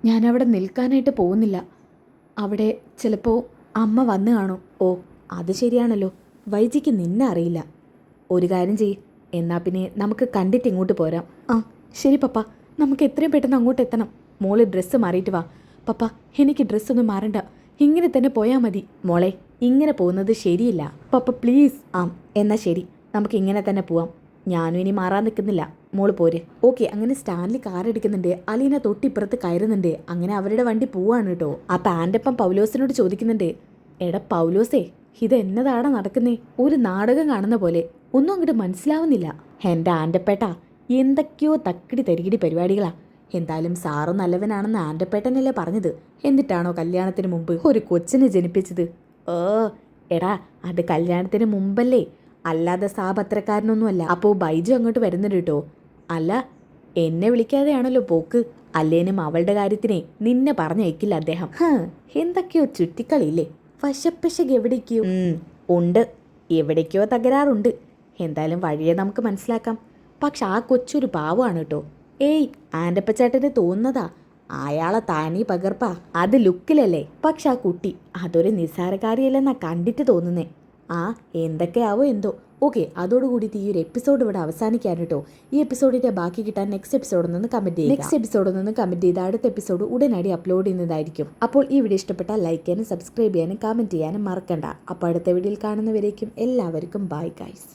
ഞാനവിടെ നിൽക്കാനായിട്ട് പോകുന്നില്ല. അവിടെ ചിലപ്പോൾ അമ്മ വന്നു കാണും. ഓ, അത് ശരിയാണല്ലോ. വൈജിക്ക് നിന്നെ അറിയില്ല. ഒരു കാര്യം ചെയ്യ്, എന്നാ പിന്നെ നമുക്ക് കണ്ടിട്ട് ഇങ്ങോട്ട് പോരാം. ശരി പപ്പ, നമുക്ക് എത്രയും പെട്ടെന്ന് അങ്ങോട്ട് എത്തണം. മോള് ഡ്രസ്സ് മാറിയിട്ട് വാ. പപ്പ, എനിക്ക് ഡ്രസ്സൊന്നും മാറണ്ട, ഇങ്ങനെ തന്നെ പോയാൽ മതി. മോളെ, ഇങ്ങനെ പോകുന്നത് ശരിയില്ല പപ്പ, പ്ലീസ്. എന്നാ ശരി, നമുക്ക് ഇങ്ങനെ തന്നെ പോവാം. ഞാനും ഇനി മാറാൻ നിൽക്കുന്നില്ല. മോള് പോര്. ഓക്കെ. അങ്ങനെ സ്റ്റാൻലി കാർ എടുക്കുന്നുണ്ട്. അലീന തൊട്ടിപ്പുറത്ത് കയറുന്നുണ്ട്. അങ്ങനെ അവരുടെ വണ്ടി പോവാണ് കേട്ടോ. അപ്പം ആൻ്റപ്പൻ പൗലോസിനോട് ചോദിക്കുന്നുണ്ട്, എടാ പൗലോസേ, ഇതെന്നതാടാ നടക്കുന്നേ? ഒരു നാടകം കാണുന്ന പോലെ. ഒന്നും അങ്ങോട്ട് മനസ്സിലാവുന്നില്ല. എൻ്റെ ആൻ്റപ്പേട്ടാ, എന്തൊക്കെയോ തക്കിടി തരികിടി പരിപാടികളാ. എന്തായാലും സാറ് നല്ലവനാണെന്ന് ആൻ്റപ്പേട്ടനല്ലേ പറഞ്ഞത്. എന്നിട്ടാണോ കല്യാണത്തിന് മുമ്പ് ഒരു കൊച്ചിനെ ജനിപ്പിച്ചത്? എടാ, അത് കല്യാണത്തിന് മുമ്പല്ലേ, അല്ലാതെ സാബ് അത്രക്കാരനൊന്നുമല്ല. അപ്പോൾ ബൈജു അങ്ങോട്ട് വരുന്നുണ്ട് കേട്ടോ. അല്ല, എന്നെ വിളിക്കാതെയാണല്ലോ പോക്ക്. അല്ലേനും അവളുടെ കാര്യത്തിനെ നിന്നെ പറഞ്ഞയക്കില്ല അദ്ദേഹം. എന്തൊക്കെയോ ചുറ്റിക്കളിയില്ലേ? വശപ്പശക് എവിടേക്കോ ഉണ്ട്, എവിടേക്കോ തകരാറുണ്ട്. എന്തായാലും വഴിയെ നമുക്ക് മനസ്സിലാക്കാം. പക്ഷെ ആ കൊച്ചൊരു പാവമാണ് കേട്ടോ. ആൻ്റപ്പച്ചേട്ടന് തോന്നുന്നതാ. അയാളെ താനീ പകർപ്പാ. അത് ലുക്കിലല്ലേ. പക്ഷെ ആ കുട്ടി അതൊരു നിസ്സാരക്കാരിയല്ലെന്നാ കണ്ടിട്ട് തോന്നുന്നേ. എന്തൊക്കെയാവോ എന്തോ. ഓക്കെ, അതോടുകൂടിയിട്ട് ഈ ഒരു എപ്പിസോഡ് ഇവിടെ അവസാനിക്കാൻ കേട്ടോ. ഈ എപ്പിസോഡിൻ്റെ ബാക്കി കിട്ടാൻ നെക്സ്റ്റ് എപ്പിസോഡിൽ നിന്ന് കമൻറ്റ് ചെയ്ത് അടുത്ത എപ്പിസോഡ് ഉടനടി അപ്ലോഡ് ചെയ്യുന്നതായിരിക്കും. അപ്പോൾ ഈ വീഡിയോ ഇഷ്ടപ്പെട്ടാൽ ലൈക്ക് ചെയ്യാനും സബ്സ്ക്രൈബ് ചെയ്യാനും കമൻറ്റ് ചെയ്യാനും മറക്കണ്ട. അപ്പോൾ അടുത്ത വീഡിയോയിൽ കാണുന്നവരേക്കും എല്ലാവർക്കും ബൈ ഗൈസ്.